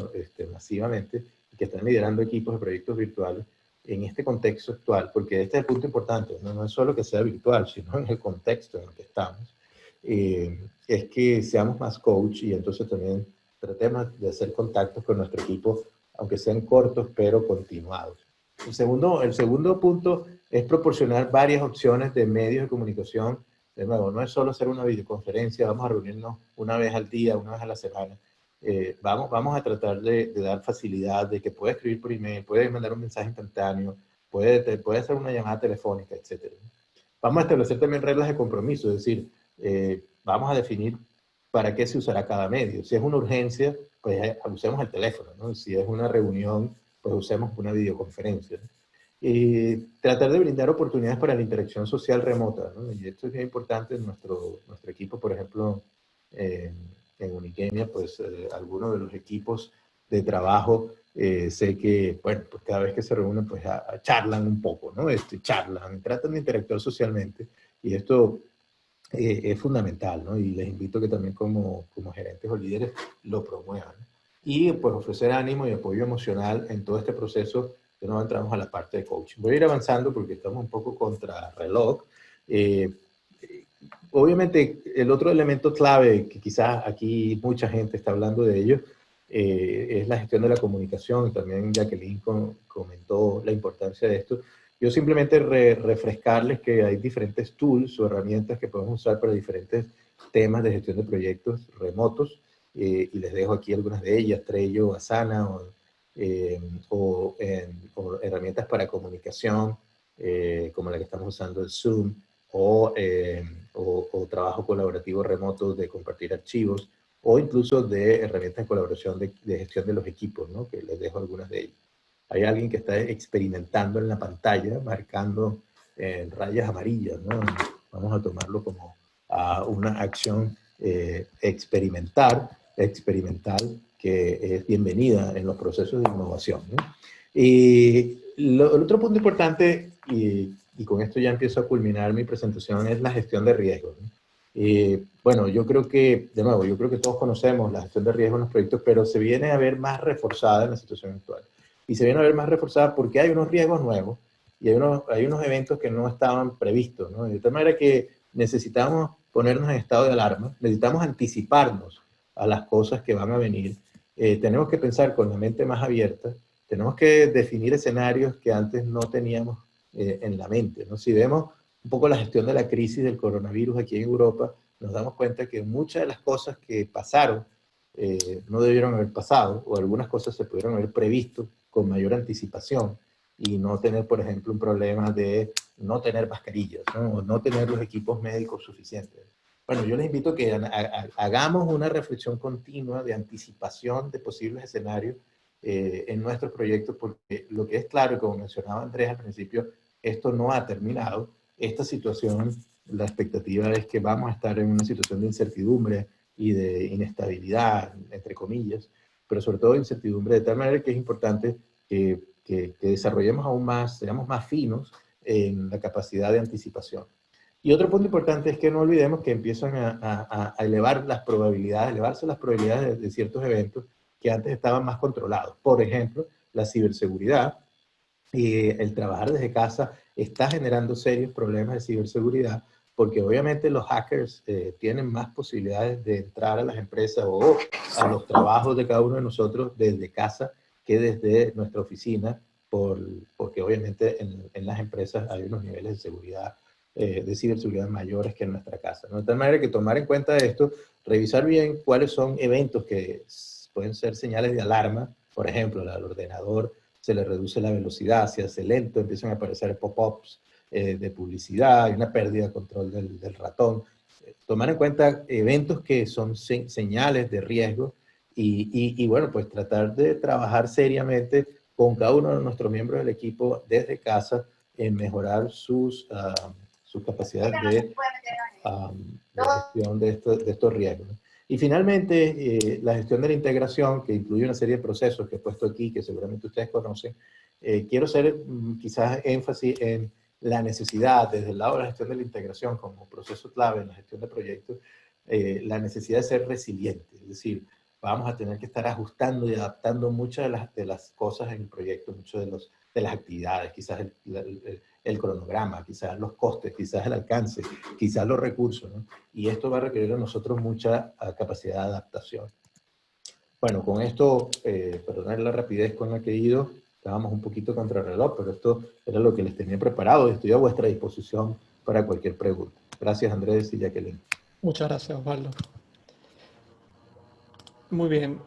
Masivamente, que están liderando equipos de proyectos virtuales en este contexto actual, porque este es el punto importante, no es solo que sea virtual, sino en el contexto en el que estamos, es que seamos más coach y entonces también tratemos de hacer contactos con nuestro equipo, aunque sean cortos, pero continuados. El segundo punto es proporcionar varias opciones de medios de comunicación. De nuevo, no es solo hacer una videoconferencia, vamos a reunirnos una vez al día, una vez a la semana. Vamos a tratar de dar facilidad de que puede escribir por email, puede mandar un mensaje instantáneo, puede hacer una llamada telefónica, etc. Vamos a establecer también reglas de compromiso, es decir, vamos a definir para qué se usará cada medio. Si es una urgencia, pues usemos el teléfono, ¿no? Si es una reunión, pues usemos una videoconferencia, ¿no? Y tratar de brindar oportunidades para la interacción social remota, ¿no? Y esto es bien importante en nuestro equipo, por ejemplo, en Unikemia, pues algunos de los equipos de trabajo, sé que, bueno, pues cada vez que se reúnen, pues charlan un poco, ¿no? Charlan, tratan de interactuar socialmente, y esto es fundamental, ¿no? Y les invito a que también como gerentes o líderes lo promuevan. Y pues ofrecer ánimo y apoyo emocional en todo este proceso. De nuevo entramos a la parte de coaching. Voy a ir avanzando porque estamos un poco contra reloj. Obviamente, el otro elemento clave, que quizás aquí mucha gente está hablando de ello, es la gestión de la comunicación. También Jacqueline comentó la importancia de esto. Yo simplemente refrescarles que hay diferentes tools o herramientas que podemos usar para diferentes temas de gestión de proyectos remotos, y les dejo aquí algunas de ellas: Trello, Asana, o herramientas para comunicación, como la que estamos usando, el Zoom, o trabajo colaborativo remoto de compartir archivos, o incluso de herramientas de colaboración de gestión de los equipos, ¿no? Que les dejo algunas de ellas. Hay alguien que está experimentando en la pantalla, marcando rayas amarillas, ¿no? Vamos a tomarlo como una acción experimental, que es bienvenida en los procesos de innovación, ¿no? Y el otro punto importante, y con esto ya empiezo a culminar mi presentación, es la gestión de riesgos, ¿no? Bueno, yo creo que, de nuevo, yo creo que todos conocemos la gestión de riesgos en los proyectos, pero se viene a ver más reforzada en la situación actual. Y se viene a ver más reforzada porque hay unos riesgos nuevos y hay unos eventos que no estaban previstos, ¿no? De tal manera que necesitamos ponernos en estado de alarma, necesitamos anticiparnos a las cosas que van a venir. Tenemos que pensar con la mente más abierta, tenemos que definir escenarios que antes no teníamos en la mente, ¿no? Si vemos un poco la gestión de la crisis del coronavirus aquí en Europa, nos damos cuenta que muchas de las cosas que pasaron no debieron haber pasado, o algunas cosas se pudieron haber previsto con mayor anticipación, y no tener, por ejemplo, un problema de no tener mascarillas, ¿no? O no tener los equipos médicos suficientes. Bueno, yo les invito a que hagamos una reflexión continua de anticipación de posibles escenarios en nuestros proyectos, porque lo que es claro, como mencionaba Andrés al principio, esto no ha terminado. Esta situación, la expectativa es que vamos a estar en una situación de incertidumbre y de inestabilidad, entre comillas, pero sobre todo incertidumbre, de tal manera que es importante que desarrollemos aún más, seamos más finos en la capacidad de anticipación. Y otro punto importante es que no olvidemos que empiezan a elevar las probabilidades, elevarse las probabilidades de ciertos eventos que antes estaban más controlados. Por ejemplo, la ciberseguridad y el trabajar desde casa está generando serios problemas de ciberseguridad, porque obviamente los hackers tienen más posibilidades de entrar a las empresas o a los trabajos de cada uno de nosotros desde casa que desde nuestra oficina, porque obviamente en las empresas hay unos niveles de seguridad, de ciberseguridad mayores que en nuestra casa, ¿no? De tal manera que tomar en cuenta esto, revisar bien cuáles son eventos que pueden ser señales de alarma. Por ejemplo, al ordenador se le reduce la velocidad, se hace lento, empiezan a aparecer pop-ups de publicidad, hay una pérdida de control del ratón. Tomar en cuenta eventos que son señales de riesgo, y bueno, pues tratar de trabajar seriamente con cada uno de nuestros miembros del equipo desde casa en mejorar sus capacidades de gestión de estos riesgos, ¿no? Y finalmente, la gestión de la integración, que incluye una serie de procesos que he puesto aquí, que seguramente ustedes conocen. Quiero hacer quizás énfasis en la necesidad, desde el lado de la gestión de la integración como proceso clave en la gestión de proyectos, la necesidad de ser resiliente. Es decir, vamos a tener que estar ajustando y adaptando muchas de las cosas en el proyecto, muchas de las actividades, quizás el cronograma, quizás los costes, quizás el alcance, quizás los recursos, ¿no? Y esto va a requerir a nosotros mucha capacidad de adaptación. Bueno, con esto, perdonad la rapidez con la que he ido, estábamos un poquito contra el reloj, pero esto era lo que les tenía preparado y estoy a vuestra disposición para cualquier pregunta. Gracias, Andrés y Jacqueline. Muchas gracias, Osvaldo. Muy bien.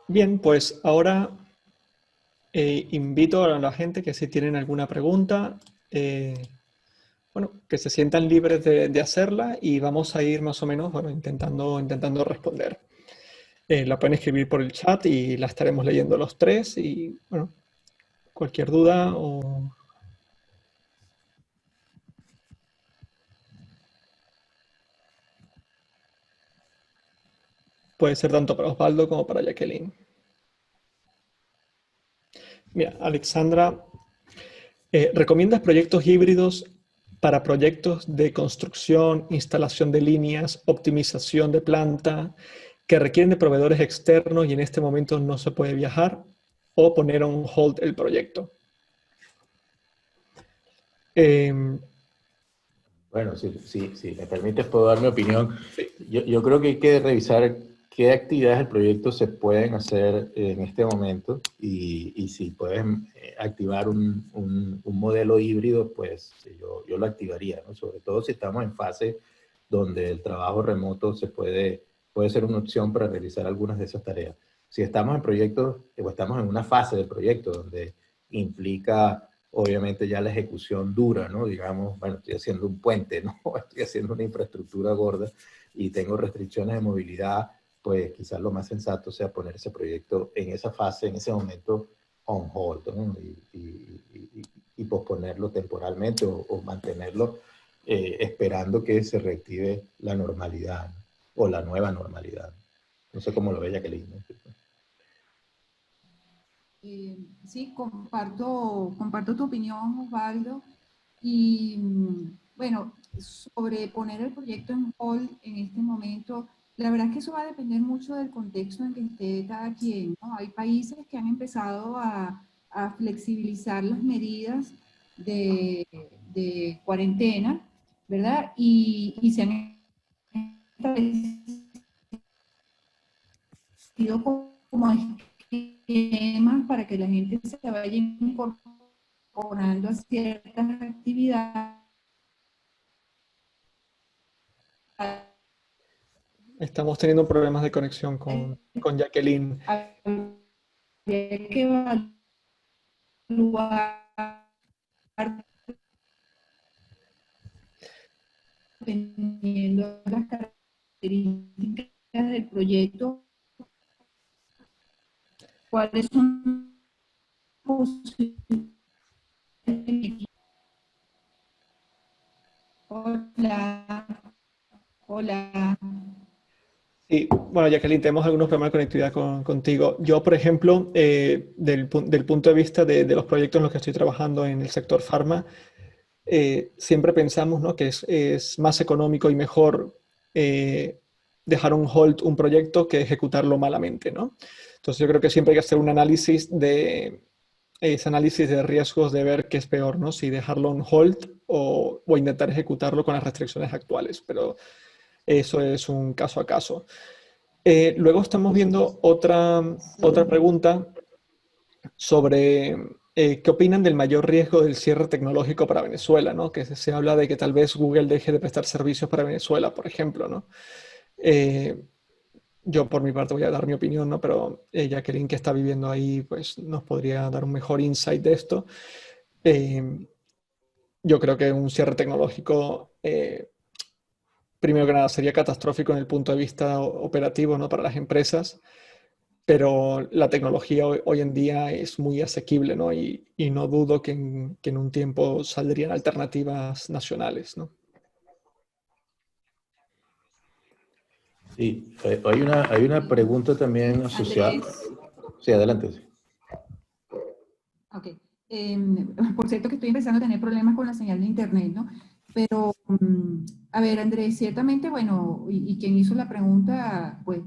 Bien, pues ahora invito a la gente que si tienen alguna pregunta, bueno, que se sientan libres de hacerla y vamos a ir más o menos, bueno, intentando responder. La pueden escribir por el chat y la estaremos leyendo los tres y, bueno, cualquier duda o puede ser tanto para Osvaldo como para Jacqueline. Mira, Alexandra, ¿recomiendas proyectos híbridos para proyectos de construcción, instalación de líneas, optimización de planta, que requieren de proveedores externos y en este momento no se puede viajar, o poner on hold el proyecto? Eh, Bueno, si me permites, puedo dar mi opinión. sí. Yo creo que hay que revisar qué actividades del proyecto se pueden hacer en este momento y si pueden activar un modelo híbrido, pues yo lo activaría, ¿no? Sobre todo si estamos en fase donde el trabajo remoto puede ser una opción para realizar algunas de esas tareas. Si estamos en proyectos o estamos en una fase del proyecto donde implica obviamente ya la ejecución dura, ¿no? Digamos, bueno, estoy haciendo un puente, ¿no? Estoy haciendo una infraestructura gorda y tengo restricciones de movilidad, pues quizás lo más sensato sea poner ese proyecto en esa fase, en ese momento, on hold, ¿no? Y posponerlo temporalmente o mantenerlo esperando que se reactive la normalidad, ¿no? O la nueva normalidad. No sé cómo lo ve Jacqueline, ¿no? Sí, comparto tu opinión, Osvaldo. Y bueno, sobre poner el proyecto en hold en este momento, la verdad es que eso va a depender mucho del contexto en que esté cada quien, ¿no? Hay países que han empezado a flexibilizar las medidas de, de cuarentena, ¿verdad? Y se han establecido como esquemas para que la gente se vaya incorporando a ciertas actividades. Estamos teniendo problemas de conexión con Jacqueline. Habría que evaluar dependiendo de las características del proyecto, cuáles son posibles. Hola, hola. Sí, bueno, Jacqueline, tenemos algunos problemas de conectividad contigo. Yo, por ejemplo, del punto de vista de los proyectos en los que estoy trabajando en el sector farma, siempre pensamos, ¿no?, que es más económico y mejor dejar un hold un proyecto que ejecutarlo malamente, ¿no? Entonces yo creo que siempre hay que hacer un análisis ese análisis de riesgos de ver qué es peor, ¿no? Si dejarlo on hold o intentar ejecutarlo con las restricciones actuales, pero eso es un caso a caso. Luego estamos viendo otra pregunta sobre qué opinan del mayor riesgo del cierre tecnológico para Venezuela, ¿no? Que se habla de que tal vez Google deje de prestar servicios para Venezuela, por ejemplo, ¿no? Eh, yo por mi parte voy a dar mi opinión, ¿no? Pero Jacqueline, que está viviendo ahí, pues nos podría dar un mejor insight de esto. Eh, yo creo que un cierre tecnológico, primero que nada, sería catastrófico en el punto de vista operativo, ¿no?, para las empresas, pero la tecnología hoy en día es muy asequible, ¿no? Y no dudo que en un tiempo saldrían alternativas nacionales, ¿no? Sí, hay una pregunta también asociada. Andrés, Sí, adelante. Sí. ok. Por cierto que estoy empezando a tener problemas con la señal de internet, ¿no? Pero, a ver, Andrés, ciertamente, bueno, y quien hizo la pregunta, pues,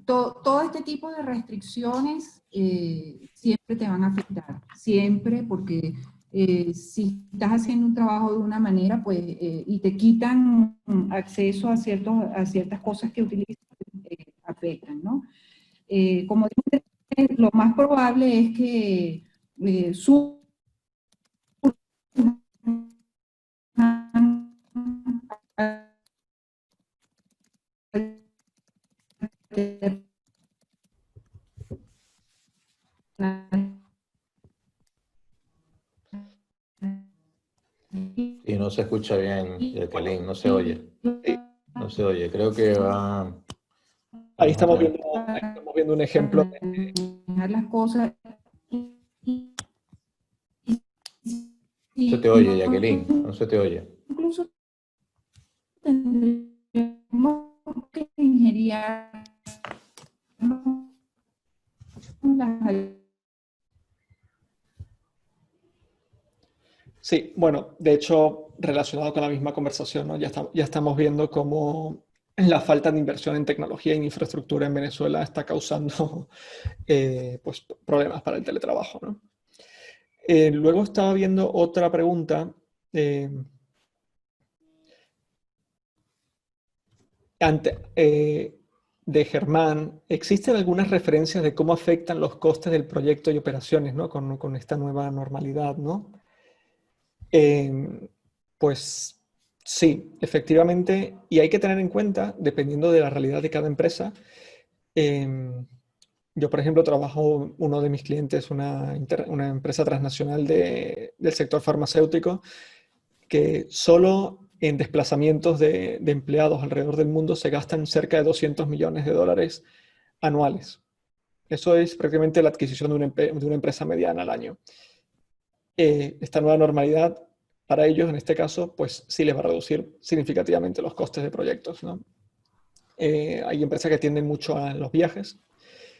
todo este tipo de restricciones siempre te van a afectar, siempre, porque si estás haciendo un trabajo de una manera, pues, y te quitan acceso a ciertas cosas que utilizas, afectan, ¿no? Como dije, lo más probable es que surjan No se escucha bien, Jacqueline, no se oye. Sí, No se oye. Creo que va... ahí Vamos a estamos ver. viendo, ahí estamos viendo un ejemplo. Dejar las cosas. No se te oye, Jacqueline, no se te oye. Incluso tendremos que ingeniar las. Sí, bueno, de hecho, relacionado con la misma conversación, ¿no? Ya estamos viendo cómo la falta de inversión en tecnología y en infraestructura en Venezuela está causando pues, problemas para el teletrabajo, ¿no? Luego estaba viendo otra pregunta eh, de Germán. ¿Existen algunas referencias de cómo afectan los costes del proyecto y operaciones, ¿no? Con esta nueva normalidad, ¿no? Pues sí, efectivamente, y hay que tener en cuenta, dependiendo de la realidad de cada empresa, yo, por ejemplo, trabajo, uno de mis clientes, una empresa transnacional del sector farmacéutico, que solo en desplazamientos de empleados alrededor del mundo se gastan cerca de 200 millones de dólares anuales. Eso es prácticamente la adquisición de una empresa mediana al año. Esta nueva normalidad para ellos, en este caso, pues sí les va a reducir significativamente los costes de proyectos, ¿no? Hay empresas que tienden mucho a los viajes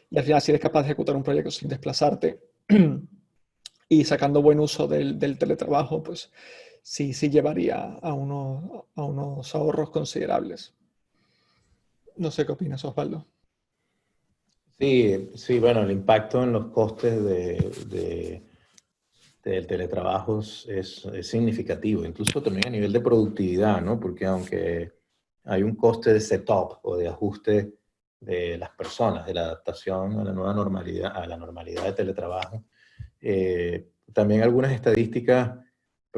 y al final si eres capaz de ejecutar un proyecto sin desplazarte y sacando buen uso del teletrabajo, pues sí llevaría a unos ahorros considerables. No sé qué opinas, Osvaldo. Sí, sí, bueno, el impacto en los costes del teletrabajo es significativo, incluso también a nivel de productividad, ¿no? Porque aunque hay un coste de setup o de ajuste de las personas, de la adaptación a la nueva normalidad, a la normalidad de teletrabajo, también algunas estadísticas,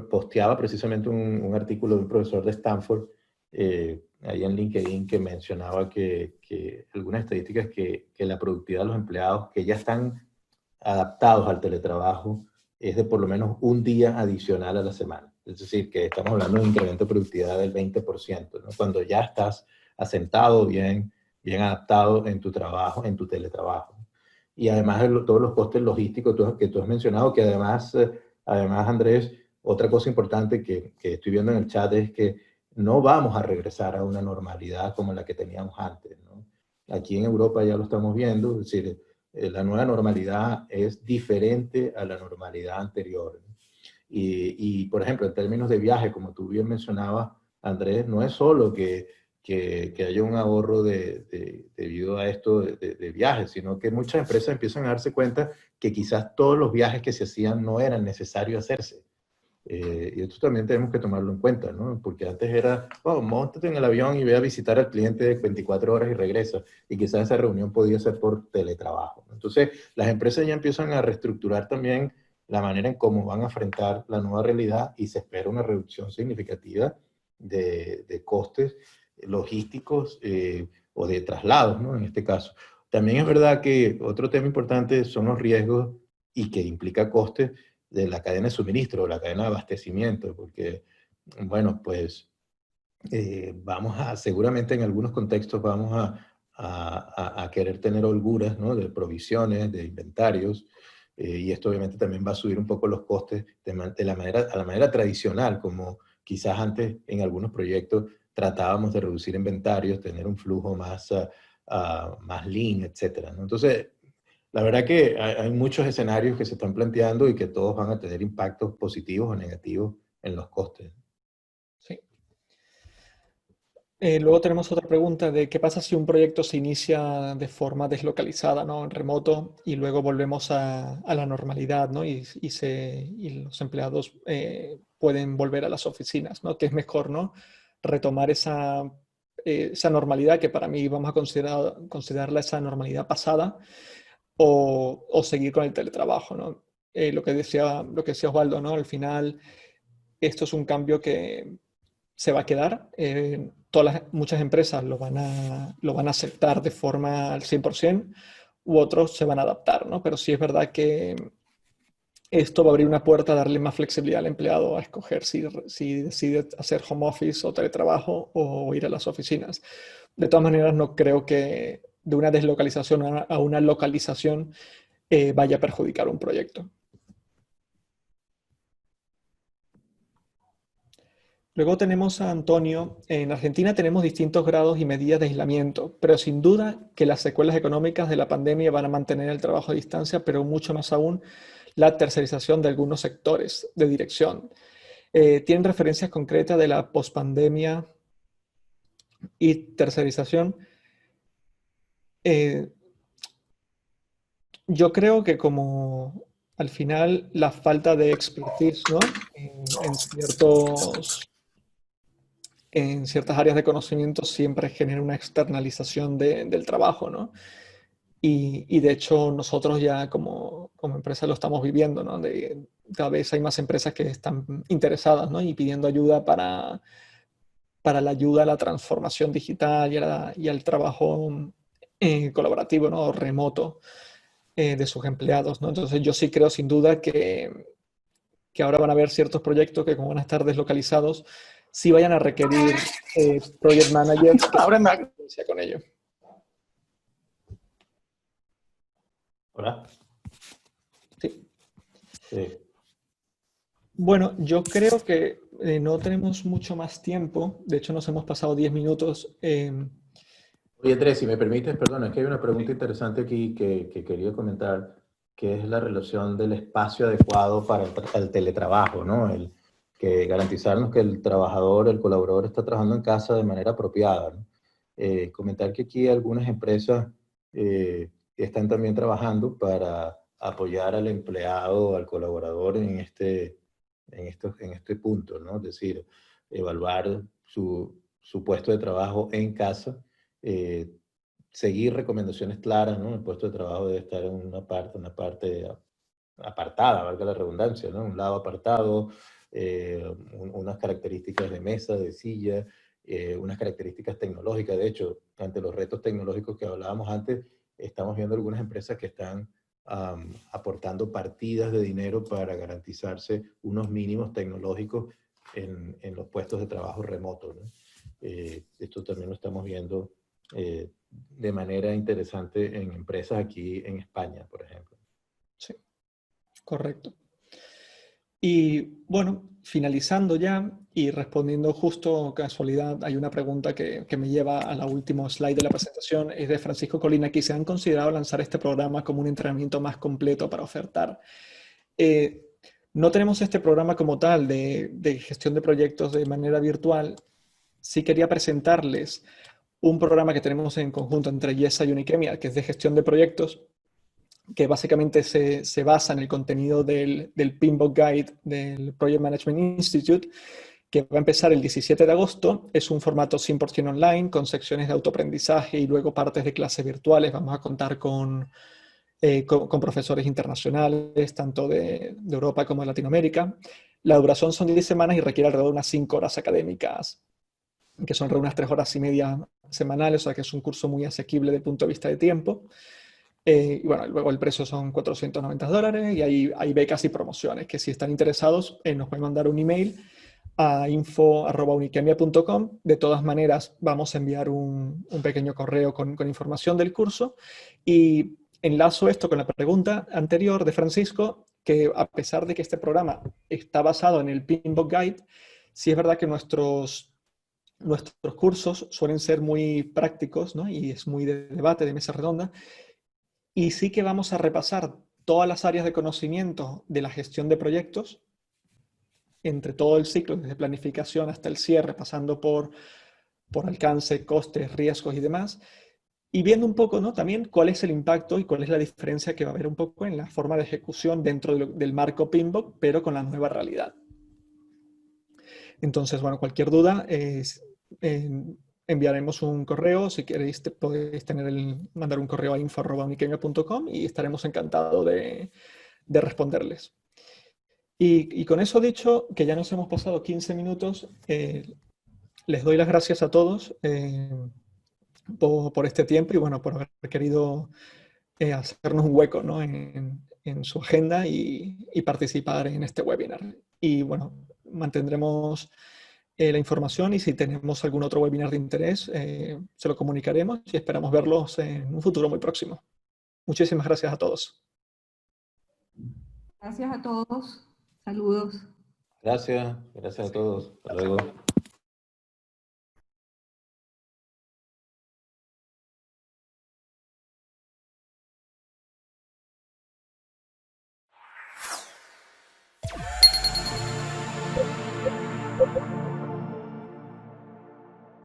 posteaba precisamente un artículo de un profesor de Stanford, ahí en LinkedIn, que mencionaba que algunas estadísticas que la productividad de los empleados que ya están adaptados al teletrabajo es de por lo menos un día adicional a la semana. Es decir, que estamos hablando de un incremento de productividad del 20%, ¿no? Cuando ya estás asentado bien adaptado en tu trabajo, en tu teletrabajo. Y además de todos los costes logísticos que tú has mencionado, que además Andrés, otra cosa importante que estoy viendo en el chat es que no vamos a regresar a una normalidad como la que teníamos antes, ¿no? Aquí en Europa ya lo estamos viendo, es decir, la nueva normalidad es diferente a la normalidad anterior. Por ejemplo, en términos de viaje, como tú bien mencionabas, Andrés, no es solo que haya un ahorro debido a esto de viajes, sino que muchas empresas empiezan a darse cuenta que quizás todos los viajes que se hacían no eran necesarios hacerse. Y esto también tenemos que tomarlo en cuenta, ¿no? Porque antes era, oh, móntate en el avión y ve a visitar al cliente de 24 horas y regresa. Y quizás esa reunión podía ser por teletrabajo, ¿no? Entonces, las empresas ya empiezan a reestructurar también la manera en cómo van a enfrentar la nueva realidad y se espera una reducción significativa de costes logísticos o de traslados, ¿no? En este caso. También es verdad que otro tema importante son los riesgos y que implica costes de la cadena de suministro, la cadena de abastecimiento, porque, bueno, pues seguramente en algunos contextos vamos a querer tener holguras, ¿no? De provisiones, de inventarios, y esto obviamente también va a subir un poco los costes a la manera tradicional, como quizás antes en algunos proyectos tratábamos de reducir inventarios, tener un flujo más lean, etcétera, ¿no? Entonces, la verdad que hay muchos escenarios que se están planteando y que todos van a tener impactos positivos o negativos en los costes. Sí. Luego tenemos otra pregunta de qué pasa si un proyecto se inicia de forma deslocalizada, ¿no? En remoto, y luego volvemos a la normalidad, ¿no? Y los empleados pueden volver a las oficinas, ¿no? Que es mejor, ¿no? Retomar esa normalidad que para mí vamos a considerarla esa normalidad pasada o seguir con el teletrabajo, ¿no? Lo que decía Osvaldo, ¿no? Al final, esto es un cambio que se va a quedar. Muchas empresas lo van a aceptar de forma al 100%, u otros se van a adaptar, ¿no? Pero sí es verdad que esto va a abrir una puerta a darle más flexibilidad al empleado a escoger si decide hacer home office o teletrabajo o ir a las oficinas. De todas maneras, no creo que de una deslocalización a una localización vaya a perjudicar un proyecto. Luego tenemos a Antonio. En Argentina tenemos distintos grados y medidas de aislamiento, pero sin duda que las secuelas económicas de la pandemia van a mantener el trabajo a distancia, pero mucho más aún la tercerización de algunos sectores de dirección. ¿Tienen referencias concretas de la pospandemia y tercerización? Yo creo que como al final la falta de expertise, ¿no? En ciertas áreas de conocimiento siempre genera una externalización del trabajo, ¿no? Y de hecho nosotros ya como empresa lo estamos viviendo, ¿no? Cada vez hay más empresas que están interesadas, ¿no? Y pidiendo ayuda para la ayuda a la transformación digital y al trabajo colaborativo, ¿no? Remoto de sus empleados, ¿no? Entonces yo sí creo sin duda que ahora van a haber ciertos proyectos que como van a estar deslocalizados, sí vayan a requerir project managers que tengan experiencia con ello. ¿Hola? Sí. Sí. Bueno, yo creo que no tenemos mucho más tiempo. De hecho, nos hemos pasado 10 minutos. Oye, Andrés, si me permites, perdón, es que hay una pregunta interesante aquí que quería comentar, que es la relación del espacio adecuado para el teletrabajo, ¿no? Que garantizarnos que el trabajador, el colaborador está trabajando en casa de manera apropiada, ¿no? Comentar que aquí algunas empresas están también trabajando para apoyar al empleado, al colaborador en este punto, ¿no? Es decir, evaluar su puesto de trabajo en casa, eh, seguir recomendaciones claras, ¿no? El puesto de trabajo debe estar en una parte apartada, valga la redundancia, ¿no? Un lado apartado, unas características de mesa, de silla, unas características tecnológicas. De hecho, ante los retos tecnológicos que hablábamos antes, estamos viendo algunas empresas que están aportando partidas de dinero para garantizarse unos mínimos tecnológicos en los puestos de trabajo remotos, ¿no? Esto también lo estamos viendo de manera interesante en empresas aquí en España, por ejemplo. Sí, correcto. Y bueno, finalizando ya y respondiendo justo casualidad, hay una pregunta que me lleva a la última slide de la presentación, es de Francisco Colina, que se han considerado lanzar este programa como un entrenamiento más completo para ofertar. No tenemos este programa como tal de gestión de proyectos de manera virtual. Sí quería presentarles un programa que tenemos en conjunto entre YESA y Unikemia, que es de gestión de proyectos, que básicamente se basa en el contenido del PMBOK Guide del Project Management Institute, que va a empezar el 17 de agosto. Es un formato 100% online, con secciones de autoaprendizaje y luego partes de clases virtuales. Vamos a contar con profesores internacionales, tanto de Europa como de Latinoamérica. La duración son 10 semanas y requiere alrededor de unas 5 horas académicas, que son alrededor de unas 3 horas y media semanales, o sea que es un curso muy asequible desde el punto de vista de tiempo. Y bueno, luego el precio son $490 y hay becas y promociones que si están interesados nos pueden mandar un email a info@unikemia.com. De todas maneras, vamos a enviar un pequeño correo con información del curso y enlazo esto con la pregunta anterior de Francisco, que a pesar de que este programa está basado en el PMBOK Guide, sí es verdad que nuestros cursos suelen ser muy prácticos, ¿no? Y es muy de debate, de mesa redonda. Y sí que vamos a repasar todas las áreas de conocimiento de la gestión de proyectos, entre todo el ciclo, desde planificación hasta el cierre, pasando por alcance, costes, riesgos y demás, y viendo un poco, ¿no? También cuál es el impacto y cuál es la diferencia que va a haber un poco en la forma de ejecución dentro del marco PMBOK, pero con la nueva realidad. Entonces, bueno, cualquier duda, enviaremos un correo. Si queréis, podéis mandar un correo a info@unikemia.com y estaremos encantados de responderles. Y con eso dicho, que ya nos hemos pasado 15 minutos, les doy las gracias a todos por este tiempo y bueno, por haber querido hacernos un hueco, ¿no? en en su agenda y participar en este webinar. Y bueno, mantendremos la información y si tenemos algún otro webinar de interés, se lo comunicaremos y esperamos verlos en un futuro muy próximo. Muchísimas gracias a todos. Gracias a todos. Saludos. Gracias a todos. Hasta luego.